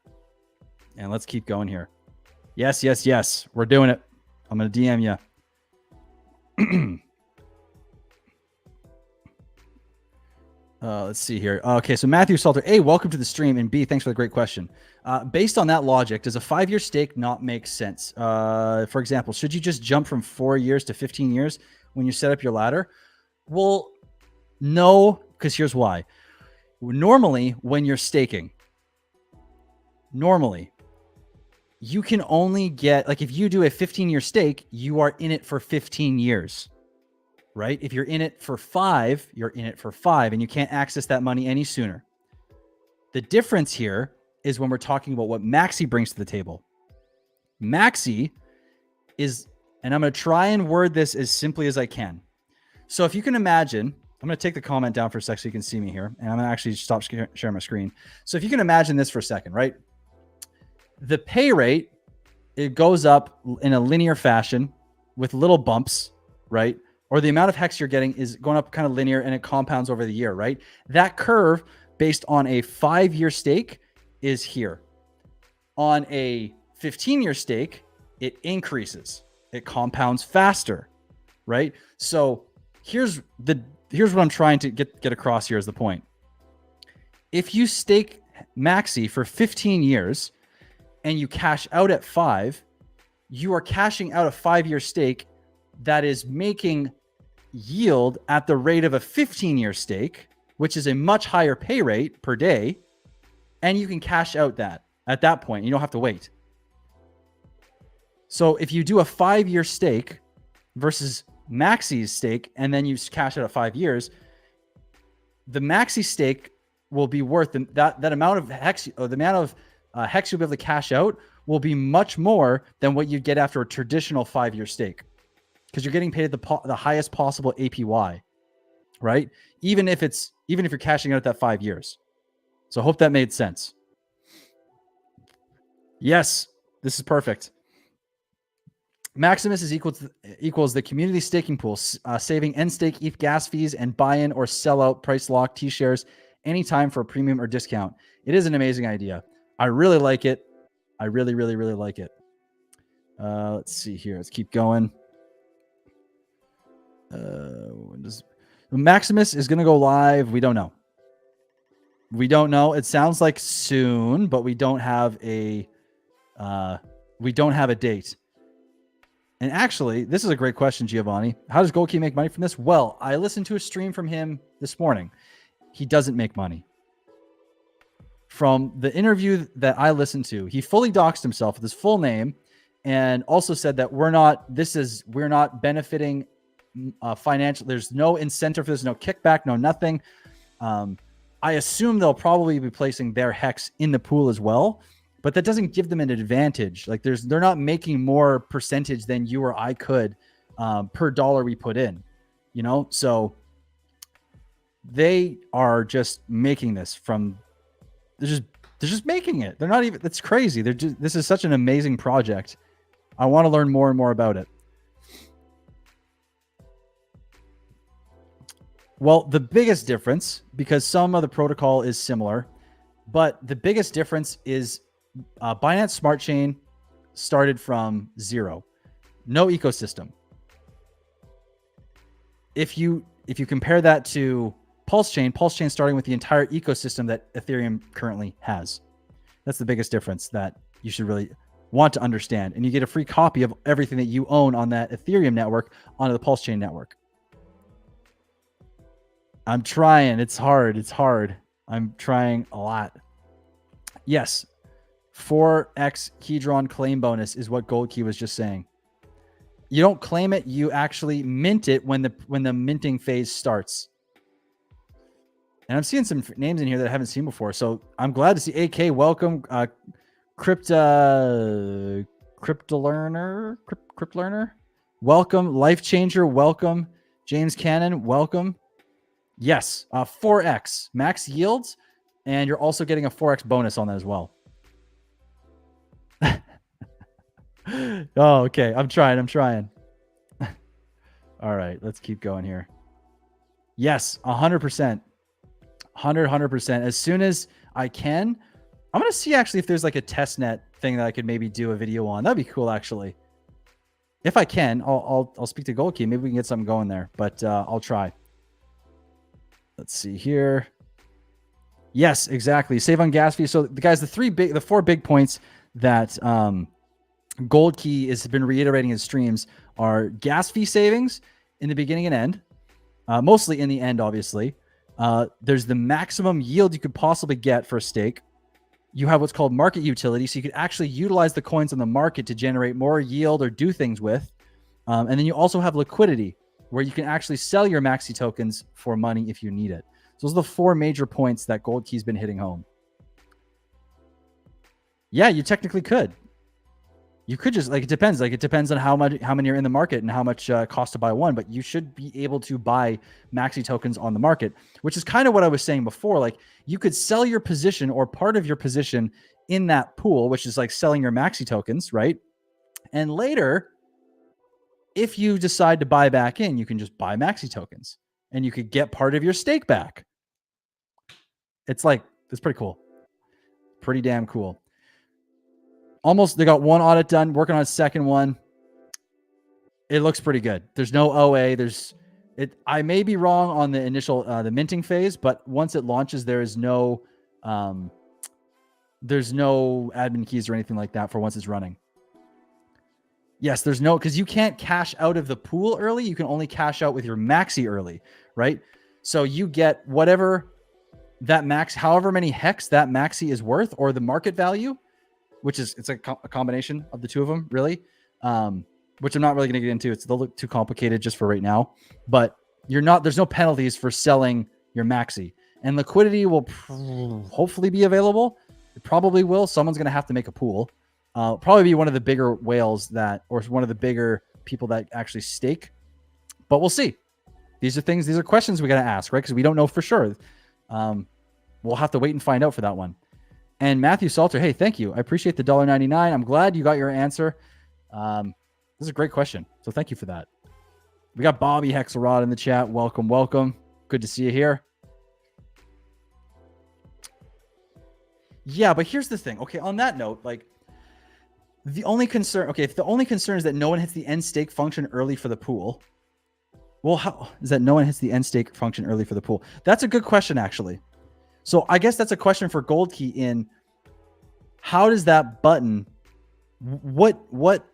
And let's keep going here. Yes, yes, yes. We're doing it. I'm going to DM you. Let's see here. Okay, so Matthew Salter, A, welcome to the stream, and B, thanks for the great question. Based on that logic, does a 5-year stake not make sense? For example, should you just jump from 4 years to 15 years when you set up your ladder? Well, no, because here's why. Normally, when you're staking, you can only get, like if you do a 15-year stake, you are in it for 15 years. Right? If you're in it for 5, you're in it for 5, and you can't access that money any sooner. The difference here is when we're talking about what Maxi brings to the table. Maxi is, and I'm going to try and word this as simply as I can. So if you can imagine, I'm going to take the comment down for a sec so you can see me here, and I'm going to actually stop sharing my screen. So if you can imagine this for a second, right? The pay rate, it goes up in a linear fashion with little bumps, right? Or the amount of Hex you're getting is going up kind of linear, and it compounds over the year, right? That curve based on a 5-year stake is here. On a 15-year stake, it increases. It compounds faster, right? So here's what I'm trying to get across here as the point. If you stake Maxi for 15 years and you cash out at 5, you are cashing out a 5-year stake that is making yield at the rate of a 15-year stake, which is a much higher pay rate per day, and you can cash out that at that point. You don't have to wait. So if you do a 5-year stake versus Maxi's stake, and then you cash out at 5 years, the Maxi stake will be worth that amount of Hex, or the amount of Hex you'll be able to cash out will be much more than what you'd get after a traditional 5-year stake. Because you're getting paid the highest possible APY, right? Even if you're cashing out at that 5 years. So I hope that made sense. Yes, this is perfect. Maximus is equals the community staking pool, saving end stake ETH gas fees and buy-in or sell out price lock T-shares anytime for a premium or discount. It is an amazing idea. I really like it. I really, really, really like it. Let's see here. Let's keep going. Maximus is going to go live. We don't know. It sounds like soon, but we don't have a date. And actually, this is a great question, Giovanni. How does Goldkey make money from this? Well, I listened to a stream from him this morning. He doesn't make money. From the interview that I listened to, he fully doxed himself with his full name, and also said that we're not benefiting financial. There's no incentive for this, no kickback, no nothing. I assume they'll probably be placing their Hex in the pool as well, but that doesn't give them an advantage. Like they're not making more percentage than you or I could per dollar we put in, so they are just making this from, they're just making it. They're not even, that's crazy. This is such an amazing project. I want to learn more and more about it. Well, the biggest difference, because some of the protocol is similar, but the biggest difference is Binance Smart Chain started from 0, no ecosystem. If you compare that to Pulsechain starting with the entire ecosystem that Ethereum currently has. That's the biggest difference that you should really want to understand. And you get a free copy of everything that you own on that Ethereum network onto the Pulsechain network. I'm trying. It's hard. It's hard. I'm trying a lot. Yes. 4x key drawn claim bonus is what Gold Key was just saying. You don't claim it, you actually mint it when the minting phase starts. And I'm seeing some names in here that I haven't seen before. So I'm glad to see AK. Welcome. Cryptolearner. Welcome. Life Changer. Welcome. James Cannon. Welcome. Yes. 4x max yields. And you're also getting a 4x bonus on that as well. Oh, okay. I'm trying. All right. Let's keep going here. Yes. 100%. 100%. As soon as I can, I'm going to see actually if there's like a test net thing that I could maybe do a video on. That'd be cool, actually. If I can, I'll speak to Gold Key. Maybe we can get something going there, but I'll try. Let's see here. Yes, exactly. Save on gas fee. So the guys, the 4 big points that Gold Key has been reiterating in streams are gas fee savings in the beginning and end, mostly in the end, obviously. There's the maximum yield you could possibly get for a stake. You have what's called market utility, so you could actually utilize the coins on the market to generate more yield or do things with. And then you also have liquidity, where you can actually sell your Maxi tokens for money if you need it. So those are the 4 major points that Gold Key's been hitting home. Yeah, you technically could. You could just, it depends. It depends on how many are in the market and how much cost to buy one. But you should be able to buy Maxi tokens on the market, which is kind of what I was saying before. You could sell your position or part of your position in that pool, which is like selling your Maxi tokens, right? And later, if you decide to buy back in, you can just buy Maxi tokens and you could get part of your stake back. It's pretty cool. Pretty damn cool. Almost, they got 1 audit done, working on a second one. It looks pretty good. There's no OA. I may be wrong on the initial, the minting phase, but once it launches, there's no admin keys or anything like that for once it's running. Yes, because you can't cash out of the pool early. You can only cash out with your Maxi early, right? So you get whatever however many hex that Maxi is worth, or the market value, which is, it's a combination of the 2 of them, really, which I'm not really going to get into. It's a little too complicated just for right now. But there's no penalties for selling your Maxi. And liquidity will hopefully be available. It probably will. Someone's going to have to make a pool. Probably be one of the bigger whales or one of the bigger people that actually stake. But we'll see. These are questions we got to ask, right? Because we don't know for sure. We'll have to wait and find out for that one. And Matthew Salter, hey, thank you. I appreciate the $1.99. I'm glad you got your answer. This is a great question. So thank you for that. We got Bobby Hexerod in the chat. Welcome, welcome. Good to see you here. Yeah, but here's the thing. Okay, on that note, if the only concern is that no one hits the end stake function early for the pool. Well, how is that no one hits the end stake function early for the pool? That's a good question, actually. So I guess that's a question for Gold Key in how does that button, what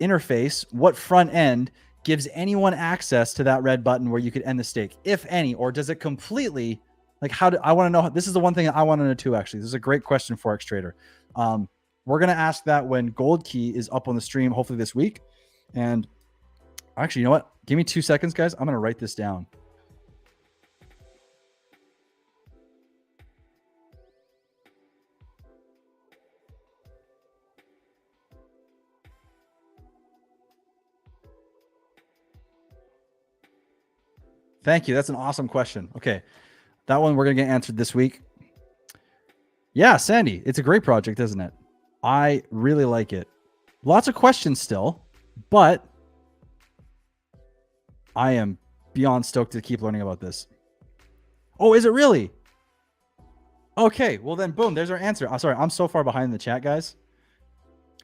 interface, what front end gives anyone access to that red button where you could end the stake, if any, or does it completely, I want to know, this is the one thing I want to know too, actually. This is a great question, Forex Trader. We're going to ask that when Gold Key is up on the stream, hopefully this week. And actually, you know what? Give me 2 seconds, guys. I'm going to write this down. Thank you. That's an awesome question. Okay. That one we're going to get answered this week. Yeah, Sandy, it's a great project, isn't it? I really like it. Lots of questions still, but I am beyond stoked to keep learning about this. Oh, is it really? Okay, well then, boom, there's our answer. I'm sorry, I'm so far behind in the chat, guys.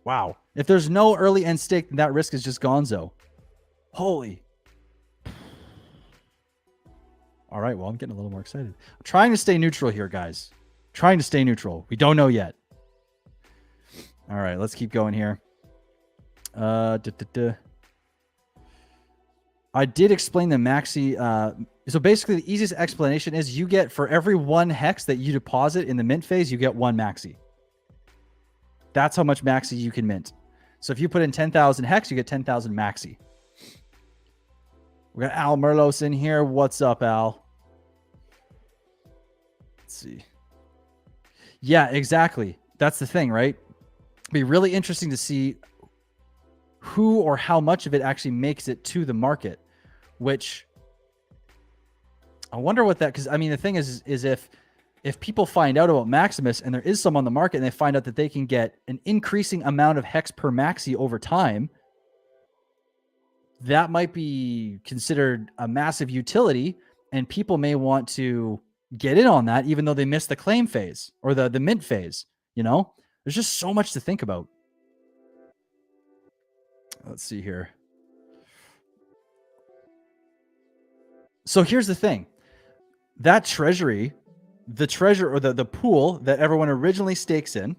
Wow. If there's no early end stake, then that risk is just gonzo. Holy. All right, well, I'm getting a little more excited. I'm trying to stay neutral here, guys. Trying to stay neutral. We don't know yet. All right, let's keep going here. I I did explain the maxi. So basically, the easiest explanation is you get, for every 1 hex that you deposit in the mint phase, you get 1 maxi. That's how much maxi you can mint. So if you put in 10,000 hex, you get 10,000 maxi. We got Al Merlos in here. What's up, Al? Let's see. Yeah, exactly. That's the thing, right? It'd be really interesting to see who or how much of it actually makes it to the market, which I wonder what that, because I mean, the thing is if people find out about Maximus and there is some on the market and they find out that they can get an increasing amount of hex per maxi over time, that might be considered a massive utility, and people may want to get in on that even though they missed the claim phase or the mint phase. You know, there's just so much to think about. Let's see here. So here's the thing. That treasury, the treasure or the pool that everyone originally stakes in,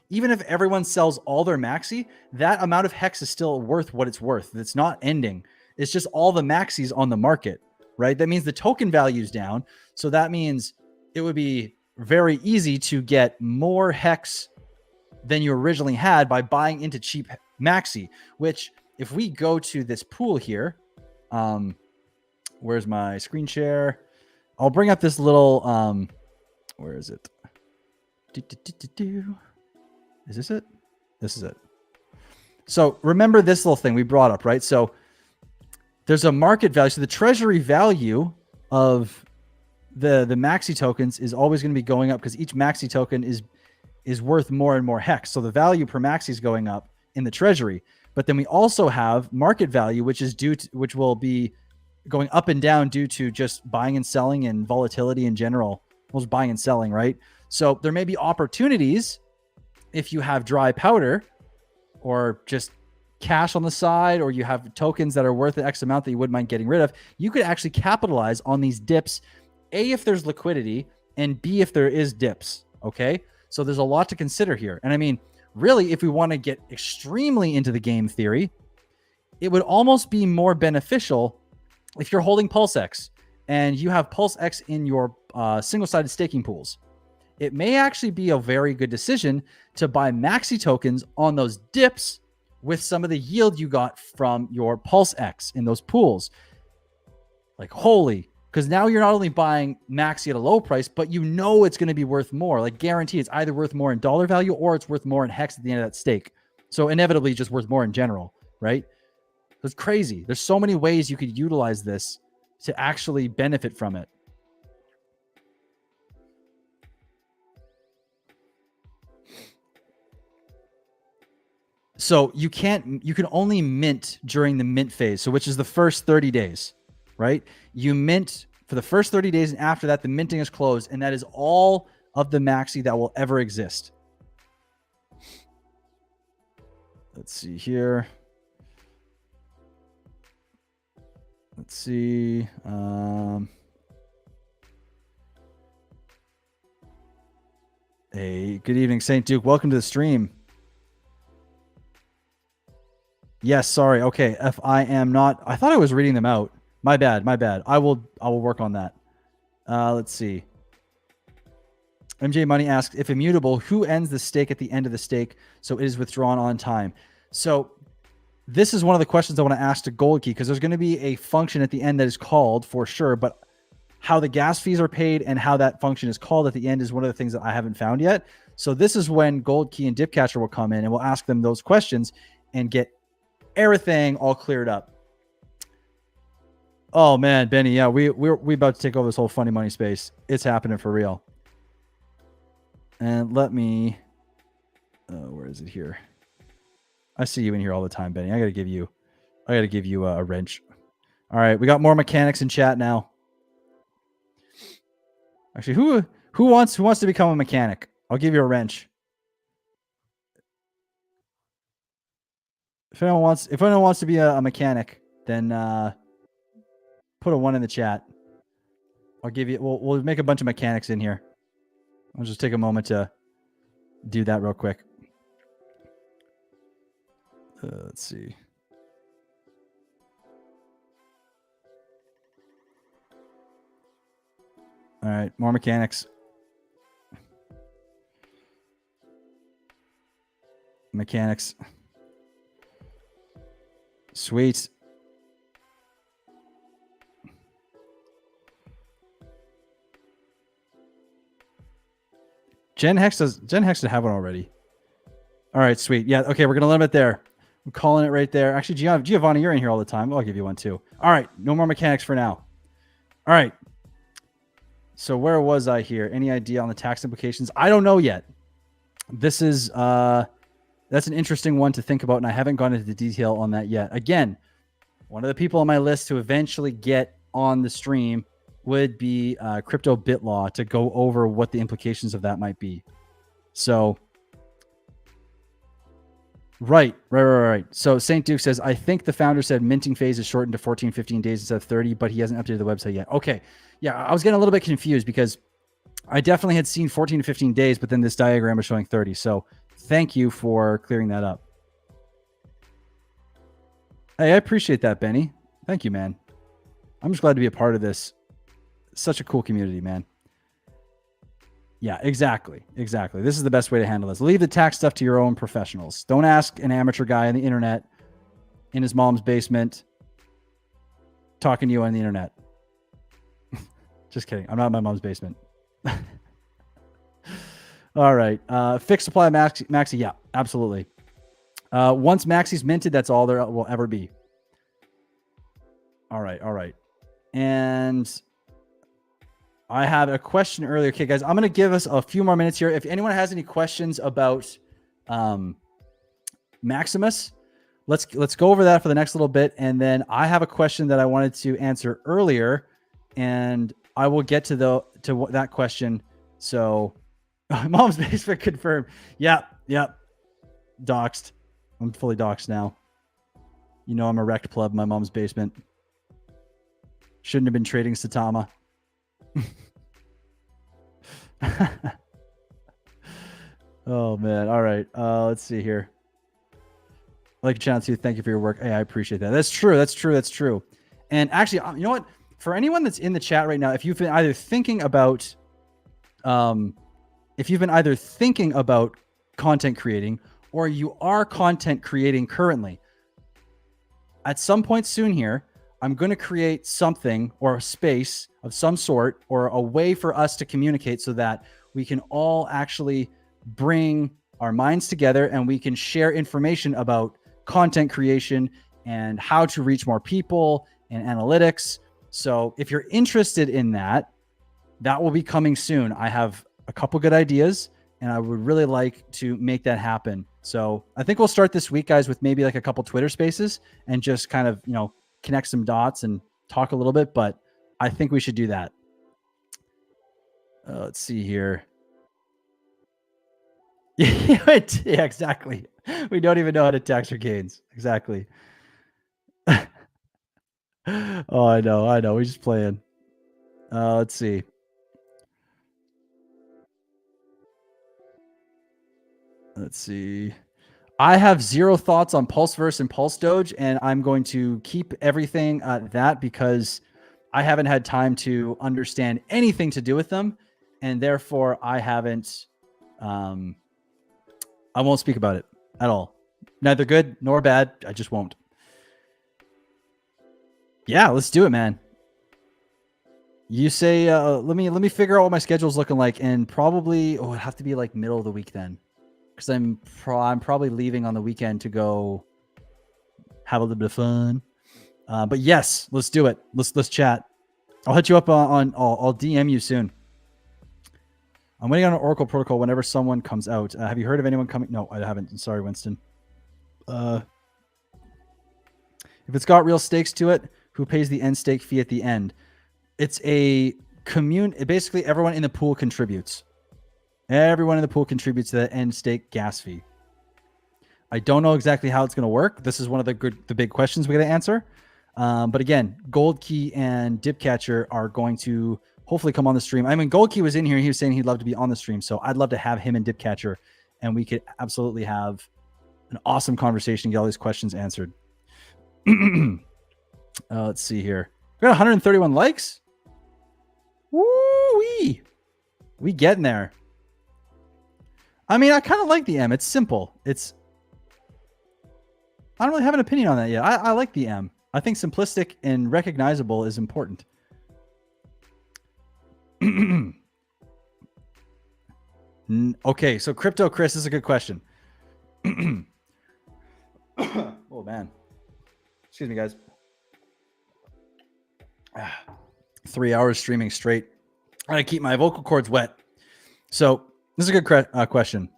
even if everyone sells all their maxi, that amount of hex is still worth what it's worth. It's not ending. It's just all the maxis on the market, right? That means the token value is down. So that means it would be very easy to get more hex than you originally had by buying into cheap maxi, which if we go to this pool here, where's my screen share? I'll bring up this little, where is it? Is this it? This is it. So remember this little thing we brought up, right? So there's a market value. So the treasury value of the maxi tokens is always going to be going up because each maxi token is worth more and more hex. So the value per maxi is going up in the treasury. But then we also have market value, which is which will be going up and down due to just buying and selling and volatility in general. Well, just buying and selling, right? So there may be opportunities if you have dry powder or just cash on the side, or you have tokens that are worth the X amount that you wouldn't mind getting rid of, you could actually capitalize on these dips, A, if there's liquidity, and B, if there is dips, okay? So there's a lot to consider here. And I mean, really, if we want to get extremely into the game theory, it would almost be more beneficial if you're holding PulseX and you have PulseX in your single-sided staking pools. It may actually be a very good decision to buy maxi tokens on those dips with some of the yield you got from your PulseX in those pools. Like, holy, because now you're not only buying maxi at a low price, but you know it's going to be worth more. Like, guaranteed, it's either worth more in dollar value or it's worth more in hex at the end of that stake. So inevitably just worth more in general, right? It's crazy. There's so many ways you could utilize this to actually benefit from it. So you can only mint during the mint phase. So which is the first 30 days, right? You mint for the first 30 days, and after that, the minting is closed. And that is all of the maxi that will ever exist. Let's see here. Let's see. Hey, good evening, St. Duke. Welcome to the stream. Yes, sorry. Okay, if I am not, I thought I was reading them out. My bad. I will work on that. Let's see. MJ Money asks, if immutable, who ends the stake at the end of the stake so it is withdrawn on time? So this is one of the questions I want to ask to Gold Key, because there's going to be a function at the end that is called for sure, but how the gas fees are paid and how that function is called at the end is one of the things that I haven't found yet. So this is when Gold Key and Dipcatcher will come in and we'll ask them those questions and get everything all cleared up. Oh man, Benny, yeah, we're about to take over this whole funny money space. It's happening for real. And let me, where is it here? I see you in here all the time, Benny. I gotta give you a wrench. All right, we got more mechanics in chat now. Actually, who wants to become a mechanic? I'll give you a wrench. If anyone wants to be a mechanic, then put a 1 in the chat. I'll give you. We'll make a bunch of mechanics in here. I'll just take a moment to do that real quick. Let's see. All right, more mechanics. Mechanics. Sweet. Gen Hex should have one already. All right, sweet. Yeah, okay, we're gonna limit it there. I'm calling it right there. Actually, Giovanni, you're in here all the time. I'll give you one too. All right, no more mechanics for now. All right. So where was I here? Any idea on the tax implications? I don't know yet. This is that's an interesting one to think about, and I haven't gone into the detail on that yet. Again, one of the people on my list to eventually get on the stream would be Crypto Bit Law to go over what the implications of that might be. So, right. So St. Duke says, I think the founder said minting phase is shortened to 14, 15 days instead of 30, but he hasn't updated the website yet. Okay. Yeah, I was getting a little bit confused because I definitely had seen 14 to 15 days, but then this diagram was showing 30. So thank you for clearing that up. Hey, I appreciate that, Benny. Thank you, man. I'm just glad to be a part of this. Such a cool community, man. Yeah, exactly. This is the best way to handle this. Leave the tax stuff to your own professionals. Don't ask an amateur guy on the internet in his mom's basement talking to you on the internet. Just kidding. I'm not in my mom's basement. All right. Fixed supply Maxi. Yeah, absolutely. Once Maxi's minted, that's all there will ever be. All right. And I had a question earlier. Okay, guys, I'm going to give us a few more minutes here. If anyone has any questions about Maximus, let's go over that for the next little bit. And then I have a question that I wanted to answer earlier, and I will get to that question. So, mom's basement confirmed. Yep. Doxed. I'm fully doxed now. You know I'm a wrecked pleb in my mom's basement. Shouldn't have been trading Satama. Oh man. All right. Let's see here. Like your channel too. Thank you for your work. Hey, I appreciate that. That's true. And actually, you know what? For anyone that's in the chat right now, if you've been either thinking about content creating, or you are content creating currently, at some point soon here, I'm going to create something or a space of some sort or a way for us to communicate so that we can all actually bring our minds together and we can share information about content creation and how to reach more people and analytics. So if you're interested in that, that will be coming soon. I have a couple good ideas and I would really like to make that happen. So I think we'll start this week, guys, with maybe like a couple Twitter spaces and just kind of, connect some dots and talk a little bit, but I think we should do that. Let's see here. Yeah, exactly. We don't even know how to tax our gains. Exactly. Oh, I know. We're just playing. Let's see. I have zero thoughts on Pulseverse and Pulse Doge, and I'm going to keep everything at that because I haven't had time to understand anything to do with them, and therefore I haven't. I won't speak about it at all. Neither good nor bad. I just won't. Yeah, let's do it, man. You say, let me figure out what my schedule's looking like, and probably it'd have to be like middle of the week then. Because I'm probably leaving on the weekend to go have a little bit of fun. But yes, let's do it. Let's chat. I'll hit you up I'll DM you soon. I'm waiting on an Oracle protocol whenever someone comes out. Have you heard of anyone coming? No, I haven't. I'm sorry, Winston. If it's got real stakes to it, who pays the end stake fee at the end? It's a basically everyone in the pool contributes. Everyone in the pool contributes to that end stake gas fee. I don't know exactly how it's going to work. This is one of the big questions we got to answer. But again, Gold Key and Dipcatcher are going to hopefully come on the stream. I mean, Gold Key was in here. He was saying he'd love to be on the stream. So I'd love to have him and Dipcatcher, and we could absolutely have an awesome conversation and get all these questions answered. Let's see here. We got 131 likes. Woo-wee. We getting there. I mean, I kind of like the M. It's simple. I don't really have an opinion on that yet. I like the M. I think simplistic and recognizable is important. Okay, so Crypto Chris, this is a good question. Oh, man. Excuse me, guys. 3 hours streaming straight. I gotta keep my vocal cords wet. So this is a good question.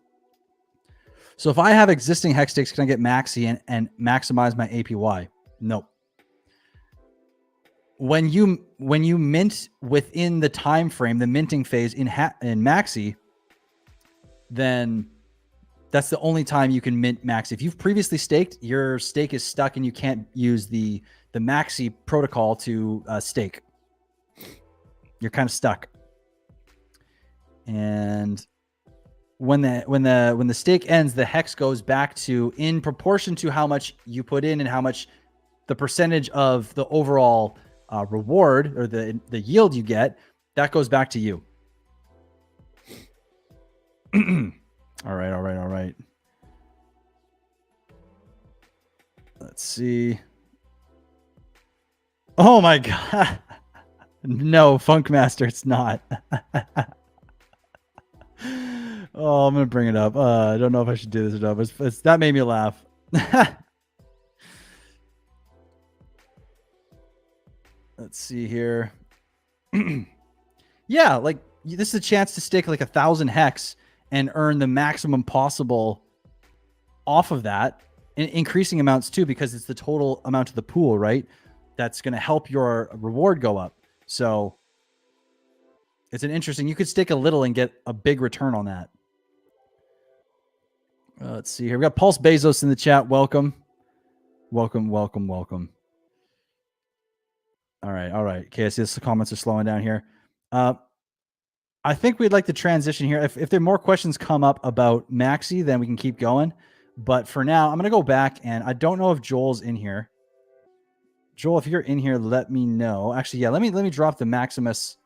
So if I have existing hex stakes, can I get maxi and maximize my APY? No. When you mint within the time frame, the minting phase in maxi, then that's the only time you can mint maxi. If you've previously staked, your stake is stuck and you can't use the maxi protocol to stake. You're kind of stuck. And when the stake ends, the hex goes back to, in proportion to how much you put in and how much the percentage of the overall reward or the yield you get, that goes back to you. All right. Let's see. Oh my God. No, Funkmaster, it's not. Oh, I'm going to bring it up. I don't know if I should do this or not, but that made me laugh. Let's see here. Yeah, like this is a chance to stake like 1,000 hex and earn the maximum possible off of that, in increasing amounts too, because it's the total amount of the pool, right? That's going to help your reward go up. So it's an interesting, you could stake a little and get a big return on that. Let's see here. We got Pulse Bezos in the chat. Welcome. All right. Okay, I see the comments are slowing down here. I think we'd like to transition here. If there are more questions come up about Maxi, then we can keep going. But for now, I'm going to go back, and I don't know if Joel's in here. Joel, if you're in here, let me know. Actually, yeah, let me drop the Maximus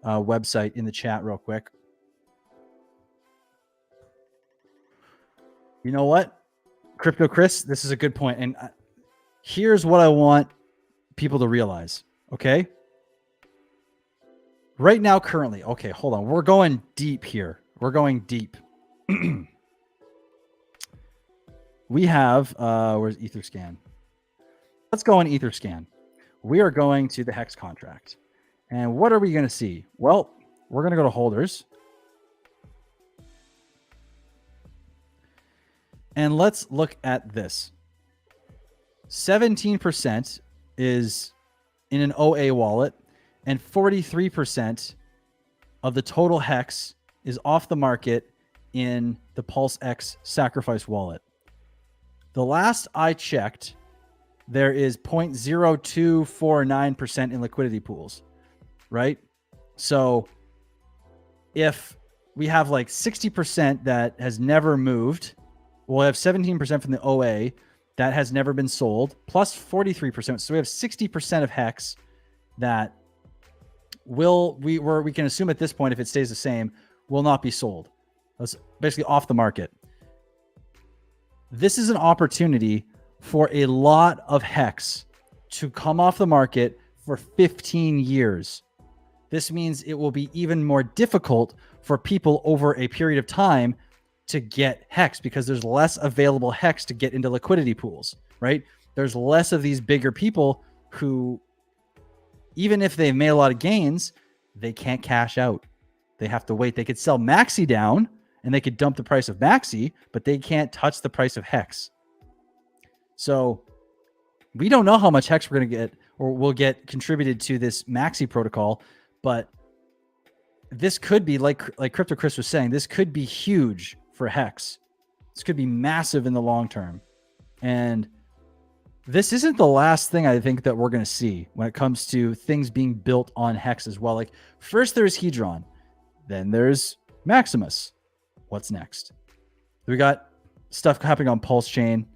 website in the chat real quick. You know what, Crypto Chris, this is a good point. And here's what I want people to realize, okay? Right now, currently, okay, hold on. We're going deep here. We're going deep. We have, where's Etherscan? Let's go on Etherscan. We are going to the Hex contract. And what are we going to see? Well, we're going to go to holders. And let's look at this. 17% is in an OA wallet, and 43% of the total hex is off the market in the PulseX sacrifice wallet. The last I checked, there is 0.0249% in liquidity pools, right? So if we have like 60% that has never moved, we'll have 17% from the OA that has never been sold, plus 43%. So we have 60% of hex that we can assume at this point, if it stays the same, will not be sold. That's basically off the market. This is an opportunity for a lot of hex to come off the market for 15 years. This means it will be even more difficult for people over a period of time to get hex, because there's less available hex to get into liquidity pools, right? There's less of these bigger people who, even if they've made a lot of gains, they can't cash out. They have to wait. They could sell Maxi down and they could dump the price of Maxi, but they can't touch the price of hex. So we don't know how much hex we're going to get or will get contributed to this Maxi protocol, but this could be, like Crypto Chris was saying, this could be huge for hex. This could be massive in the long term. And this isn't the last thing I think that we're going to see when it comes to things being built on hex as well. Like, first there's Hedron, then there's Maximus. What's next? We got stuff happening on Pulsechain.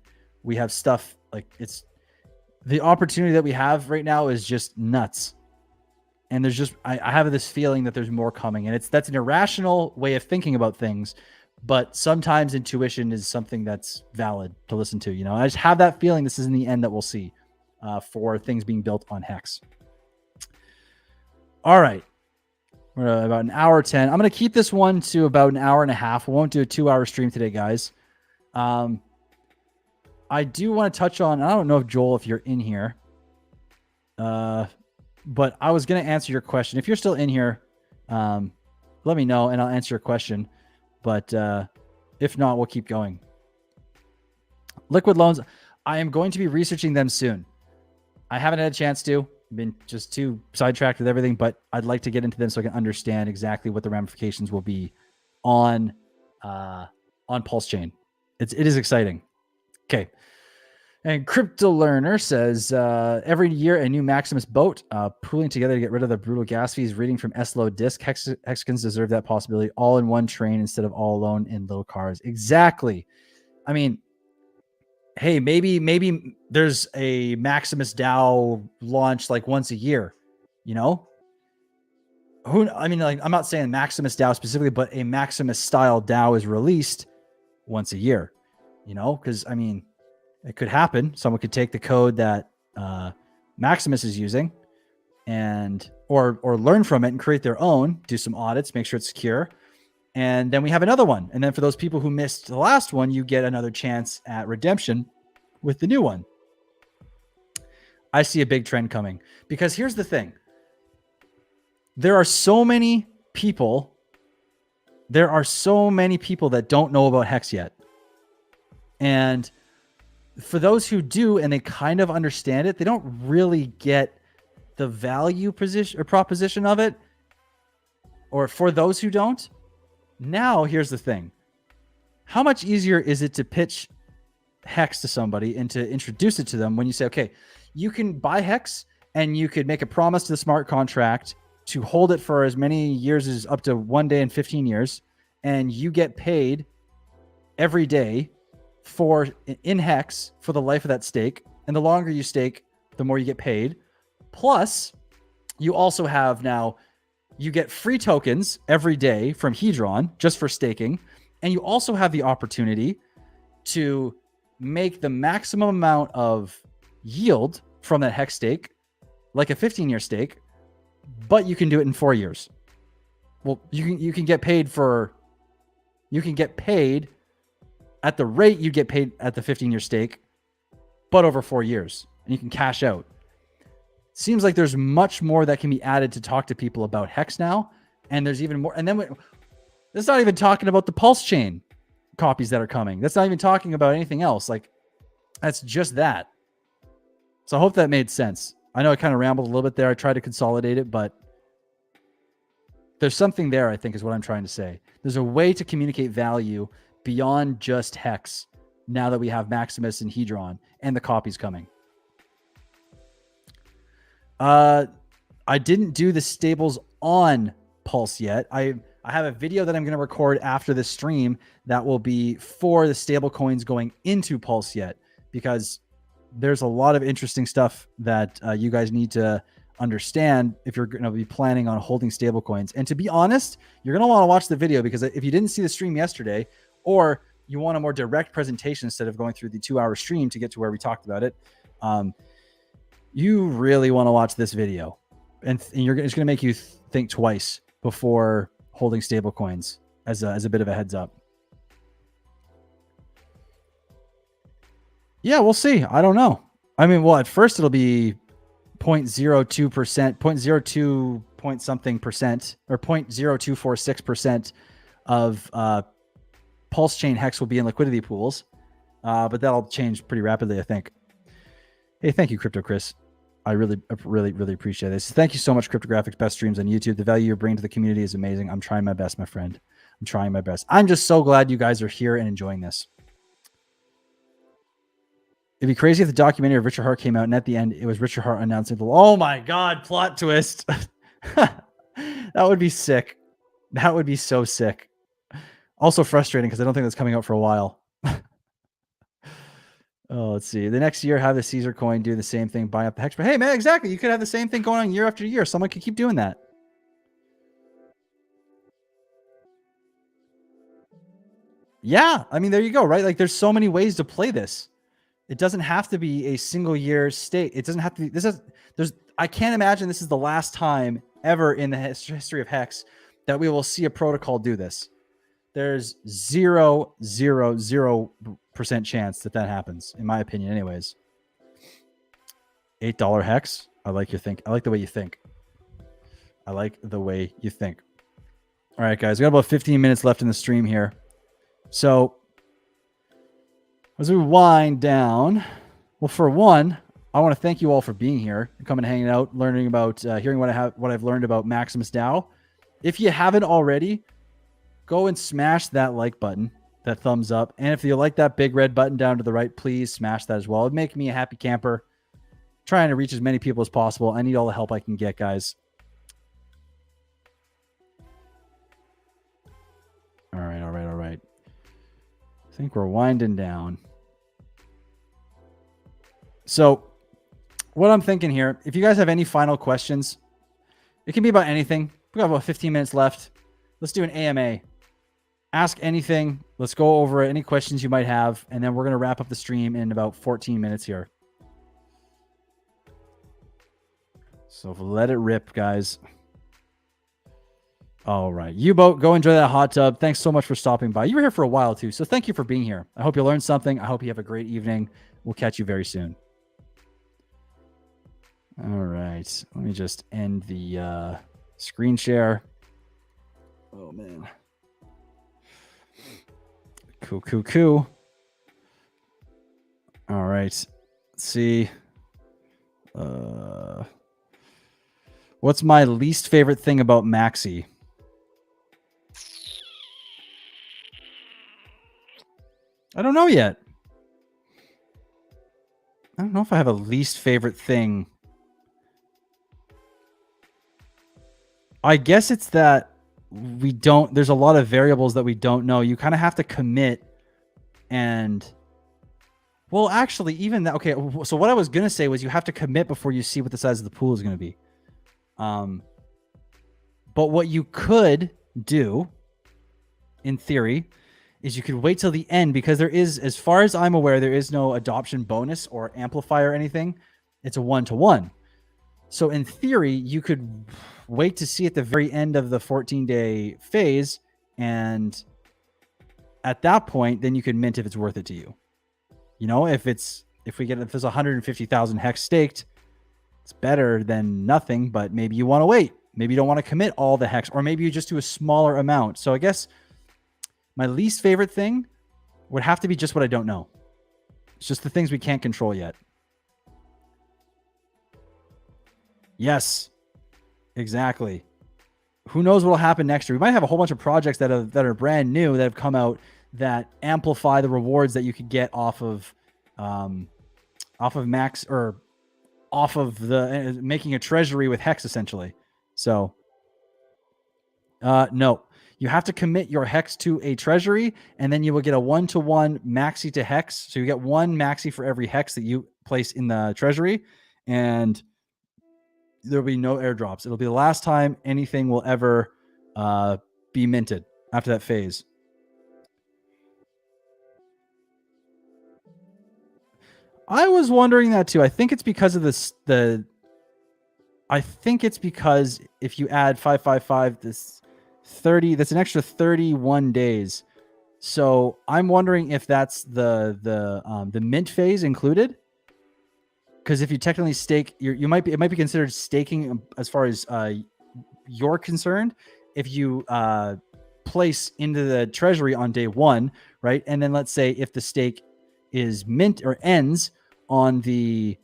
We have stuff like, it's the opportunity that we have right now is just nuts. And there's just, I have this feeling that there's more coming, and that's an irrational way of thinking about things. But sometimes intuition is something that's valid to listen to. You know, I just have that feeling this is in the end that we'll see for things being built on Hex. All right. We're about an hour 10. I'm going to keep this one to about an hour and a half. We won't do a 2-hour stream today, guys. I do want to touch on, I don't know if Joel, if you're in here, but I was going to answer your question. If you're still in here, let me know and I'll answer your question. But if not, we'll keep going. Liquid loans, I am going to be researching them soon. I haven't had a chance to. I've been just too sidetracked with everything, but I'd like to get into them so I can understand exactly what the ramifications will be on Pulsechain. It is exciting. Okay. And Crypto Learner says, every year a new Maximus boat, pooling together to get rid of the brutal gas fees, reading from SLO disk. Hexicans deserve that possibility, all in one train instead of all alone in little cars. Exactly. I mean, hey, maybe there's a Maximus DAO launch like once a year, you know? I mean, like, I'm not saying Maximus DAO specifically, but a Maximus style DAO is released once a year, you know? Because, I mean, it could happen. Someone could take the code that Maximus is using and or learn from it and create their own, do some audits, make sure it's secure. And then we have another one. And then for those people who missed the last one, you get another chance at redemption with the new one. I see a big trend coming because here's the thing. There are so many people that don't know about Hex yet. And for those who do, and they kind of understand it, they don't really get the value proposition of it. Or for those who don't, now here's the thing. How much easier is it to pitch Hex to somebody and to introduce it to them when you say, okay, you can buy Hex and you could make a promise to the smart contract to hold it for as many years as up to 1 day and 15 years. And you get paid every day in Hex for the life of that stake. And the longer you stake, the more you get paid. Plus, you also have now, you get free tokens every day from Hedron just for staking. And you also have the opportunity to make the maximum amount of yield from that Hex stake, like a 15-year stake, but you can do it in 4 years. Well, you can get paid at the rate you get paid at the 15-year stake, but over 4 years, and you can cash out. Seems like there's much more that can be added to talk to people about Hex now, and there's even more. And then that's not even talking about the Pulsechain copies that are coming. That's not even talking about anything else. Like, that's just that. So I hope that made sense. I know I kind of rambled a little bit there. I tried to consolidate it, but there's something there, I think, is what I'm trying to say. There's a way to communicate value beyond just Hex now that we have Maximus and Hedron and the copies coming. I didn't do the stables on Pulse yet. I have a video that I'm going to record after this stream that will be for the stable coins going into Pulse yet, because there's a lot of interesting stuff that you guys need to understand if you're going to be planning on holding stable coins. And to be honest, you're going to want to watch the video, because if you didn't see the stream yesterday, or you want a more direct presentation instead of going through the 2-hour stream to get to where we talked about it, you really want to watch this video. And it's going to make you think twice before holding stable coins, as a bit of a heads up. Yeah, we'll see. I don't know. I mean, well, at first it'll be 0.02%, 0.02 point something percent, or 0.0246% of Pulsechain Hex will be in liquidity pools. But that'll change pretty rapidly, I think. Hey, thank you, Crypto Chris. I really appreciate this. Thank you so much, Cryptographics. Best streams on YouTube. The value you're bringing to the community is amazing. I'm trying my best, my friend. I'm trying my best. I'm just so glad you guys are here and enjoying this. It'd be crazy if the documentary of Richard Hart came out and at the end it was Richard Hart announcing the, oh my God, plot twist. That would be sick. That would be so sick. Also frustrating because I don't think that's coming out for a while. Oh, let's see. The next year, have the Caesar coin do the same thing, buy up the hex. But hey, man, exactly. You could have the same thing going on year after year. Someone could keep doing that. Yeah, I mean, there you go, right? Like, there's so many ways to play this. It doesn't have to be a single year state. It doesn't have to be. I can't imagine this is the last time ever in the history of Hex that we will see a protocol do this. There's 0.000% chance that happens, in my opinion, anyways. $8 Hex. I like the way you think. I like the way you think. All right, guys, we got about 15 minutes left in the stream here. So as we wind down, well, for one, I want to thank you all for being here, coming and hanging out, learning about, hearing what I've learned about Maximus DAO. If you haven't already, go and smash that like button, that thumbs up. And if you like that big red button down to the right, please smash that as well. It'd make me a happy camper, trying to reach as many people as possible. I need all the help I can get, guys. All right. I think we're winding down. So what I'm thinking here, if you guys have any final questions, it can be about anything. We got about 15 minutes left. Let's do an AMA. Ask anything. Let's go over any questions you might have, and then we're going to wrap up the stream in about 14 minutes here. So let it rip, guys. All right. U-Boat, go enjoy that hot tub. Thanks so much for stopping by. You were here for a while, too, so thank you for being here. I hope you learned something. I hope you have a great evening. We'll catch you very soon. All right. Let me just end the screen share. Oh, man. Cool. All right. Let's see. What's my least favorite thing about Maxi? I don't know yet. I don't know if I have a least favorite thing. I guess it's that there's a lot of variables that we don't know. You kind of have to commit and, well, actually, even that, okay. So what I was going to say was you have to commit before you see what the size of the pool is going to be. But what you could do in theory is you could wait till the end, because there is, as far as I'm aware, there is no adoption bonus or amplifier or anything. It's a 1-to-1. So in theory, you could wait to see at the very end of the 14-day phase, and at that point, then you can mint if it's worth it to you. You know, if there's 150,000 hex staked, it's better than nothing, but maybe you want to wait. Maybe you don't want to commit all the hex, or maybe you just do a smaller amount. So I guess my least favorite thing would have to be just what I don't know. It's just the things we can't control yet. Yes, exactly. Who knows what will happen next year? We might have a whole bunch of projects that are brand new that have come out that amplify the rewards that you could get off of Max, or off of the making a treasury with hex, essentially. So no, you have to commit your hex to a treasury, and then you will get a 1-to-1 maxi to hex. So you get one maxi for every hex that you place in the treasury, and there'll be no airdrops. It'll be the last time anything will ever be minted after that phase. I was wondering that too. I think it's because of I think it's because if you add 555, this 30, that's an extra 31 days. So I'm wondering if that's the mint phase included. Because if you technically stake, it might be considered staking as far as you're concerned. If you place into the treasury on day 1, right? And then let's say if the stake is mint or ends on the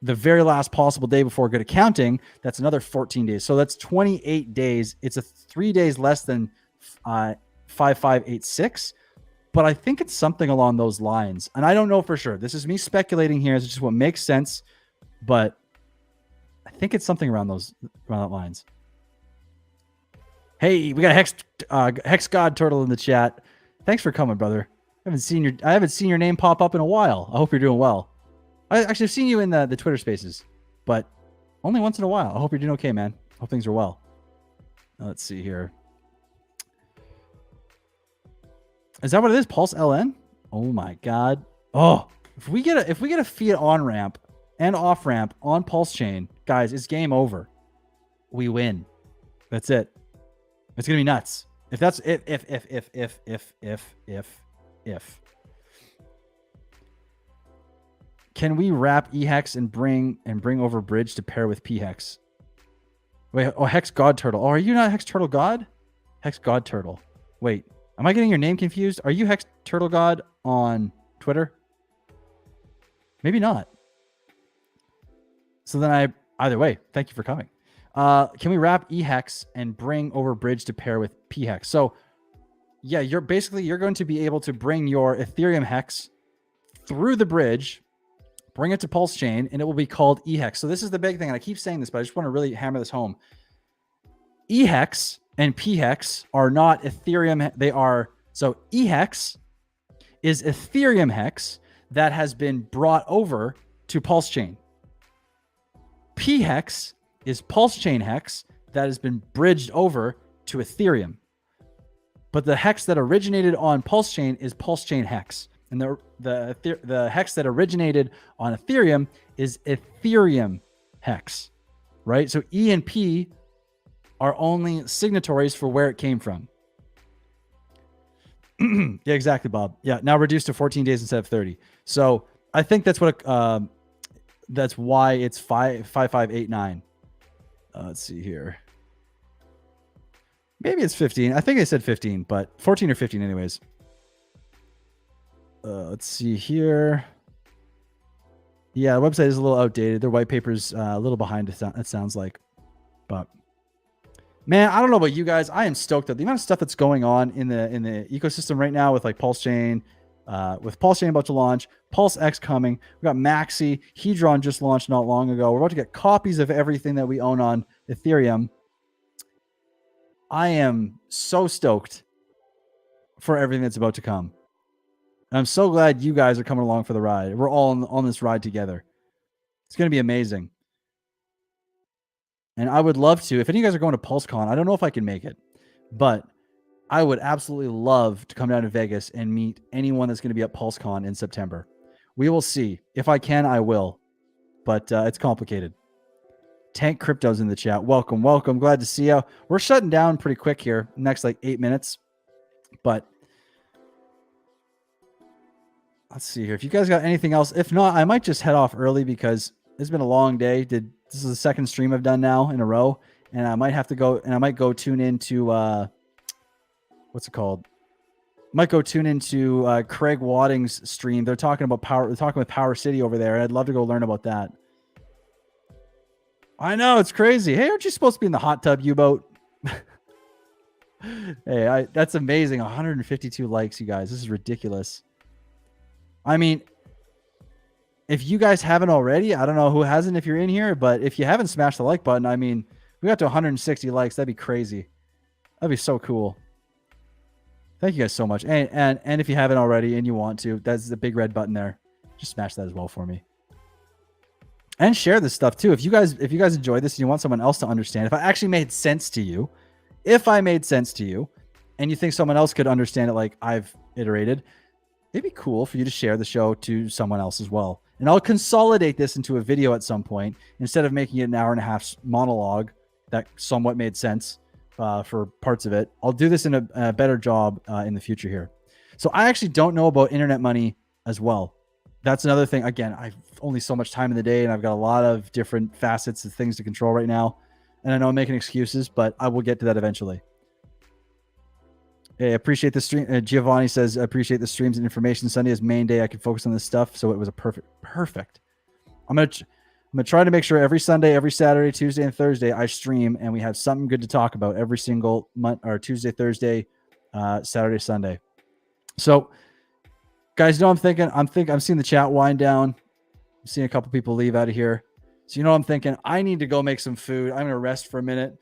very last possible day before good accounting, that's another 14 days. So that's 28 days. It's 3 days less than 5586. But I think it's something along those lines. And I don't know for sure. This is me speculating here. It's just what makes sense. But I think it's something around those lines. Hey, we got a Hex God Turtle in the chat. Thanks for coming, brother. I haven't seen your name pop up in a while. I hope you're doing well. I've seen you in the Twitter Spaces, but only once in a while. I hope you're doing okay, man. Hope things are well. Let's see here. Is that what it is? Pulse LN? Oh my god. Oh, if we get a fiat on ramp and off ramp on Pulsechain, guys, it's game over. We win. That's it. It's gonna be nuts. If that's if. Can we wrap eHex and bring over bridge to pair with pHex? Wait, oh, Hex God Turtle. Oh, are you not Hex Turtle God? Hex God Turtle. Wait, am I getting your name confused? Are you Hex Turtle God on Twitter? Maybe not. So then either way, thank you for coming. Can we wrap eHex and bring over bridge to pair with pHex? So yeah, you're going to be able to bring your Ethereum hex through the bridge, bring it to Pulsechain, and it will be called eHex. So this is the big thing, and I keep saying this, but I just want to really hammer this home. eHex and pHex are not Ethereum. So eHex is Ethereum hex that has been brought over to Pulsechain. pHex is Pulsechain hex that has been bridged over to Ethereum. But the hex that originated on Pulsechain is Pulsechain hex. And the hex that originated on Ethereum is Ethereum hex, right? So E and P are only signatories for where it came from. Yeah, exactly, Bob. Yeah, now reduced to 14 days instead of 30. So I think that's that's why it's 5589. Let's see here. Maybe it's 15. I think they said 15, but 14 or 15 anyways. Let's see here. Yeah, the website is a little outdated. Their white paper's a little behind, it sounds like. But man, I don't know about you guys. I am stoked at the amount of stuff that's going on in the ecosystem right now with like Pulsechain, with Pulsechain about to launch, PulseX coming. We got Maxi, Hedron just launched not long ago. We're about to get copies of everything that we own on Ethereum. I am so stoked for everything that's about to come. And I'm so glad you guys are coming along for the ride. We're all on this ride together. It's going to be amazing. And I would love to, if any of you guys are going to PulseCon, I don't know if I can make it, but I would absolutely love to come down to Vegas and meet anyone that's going to be at PulseCon in September. We will see. If I can, I will. But it's complicated. Tank Crypto's in the chat. Welcome, welcome. Glad to see you. We're shutting down pretty quick here. Next, like 8 minutes. But let's see here. If you guys got anything else, if not, I might just head off early because it's been a long day. This is the second stream I've done now in a row, and I might have to go. And I might go tune into what's it called? Might go tune into Craig Wadding's stream. They're talking about power. They're talking with Power City over there. I'd love to go learn about that. I know, it's crazy. Hey, aren't you supposed to be in the hot tub U-boat? Hey, that's amazing. 152 likes, you guys. This is ridiculous. I mean, if you guys haven't already, I don't know who hasn't if you're in here, but if you haven't smashed the like button, I mean, we got to 160 likes. That'd be crazy. That'd be so cool. Thank you guys so much. And if you haven't already and you want to, that's the big red button there. Just smash that as well for me. And share this stuff too. If you guys enjoy this and you want someone else to understand, if I actually made sense to you, and you think someone else could understand it like I've iterated, it'd be cool for you to share the show to someone else as well. And I'll consolidate this into a video at some point instead of making it an hour and a half monologue that somewhat made sense for parts of it. I'll do this in a better job in the future here. So I actually don't know about internet money as well. That's another thing. Again, I've only so much time in the day and I've got a lot of different facets of things to control right now. And I know I'm making excuses, but I will get to that eventually. Hey, appreciate the stream. Giovanni says, I appreciate the streams and information. Sunday is main day. I could focus on this stuff. So it was a perfect. I'm going to try to make sure every Sunday, every Saturday, Tuesday, and Thursday I stream and we have something good to talk about every single month, or Tuesday, Thursday, Saturday, Sunday. So guys, you know I'm seeing the chat wind down. I'm seeing a couple people leave out of here. So you know what I'm thinking? I need to go make some food. I'm going to rest for a minute.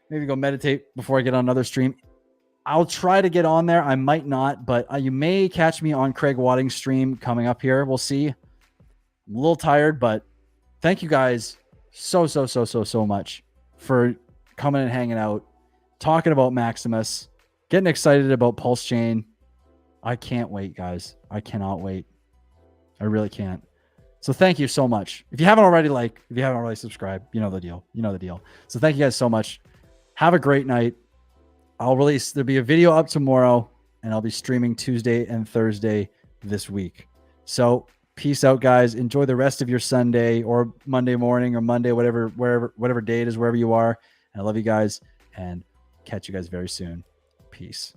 Maybe go meditate before I get on another stream. I'll try to get on there. I might not, but you may catch me on Craig Wadding's stream coming up here. We'll see. I'm a little tired, but thank you guys so much for coming and hanging out, talking about Maximus, getting excited about Pulsechain. I can't wait, guys. I cannot wait. I really can't. So thank you so much. If you haven't already, if you haven't already subscribed, you know the deal. You know the deal. So thank you guys so much. Have a great night. There'll be a video up tomorrow, and I'll be streaming Tuesday and Thursday this week. So peace out, guys. Enjoy the rest of your Sunday or Monday morning or Monday, whatever day it is, wherever you are. And I love you guys, and catch you guys very soon. Peace.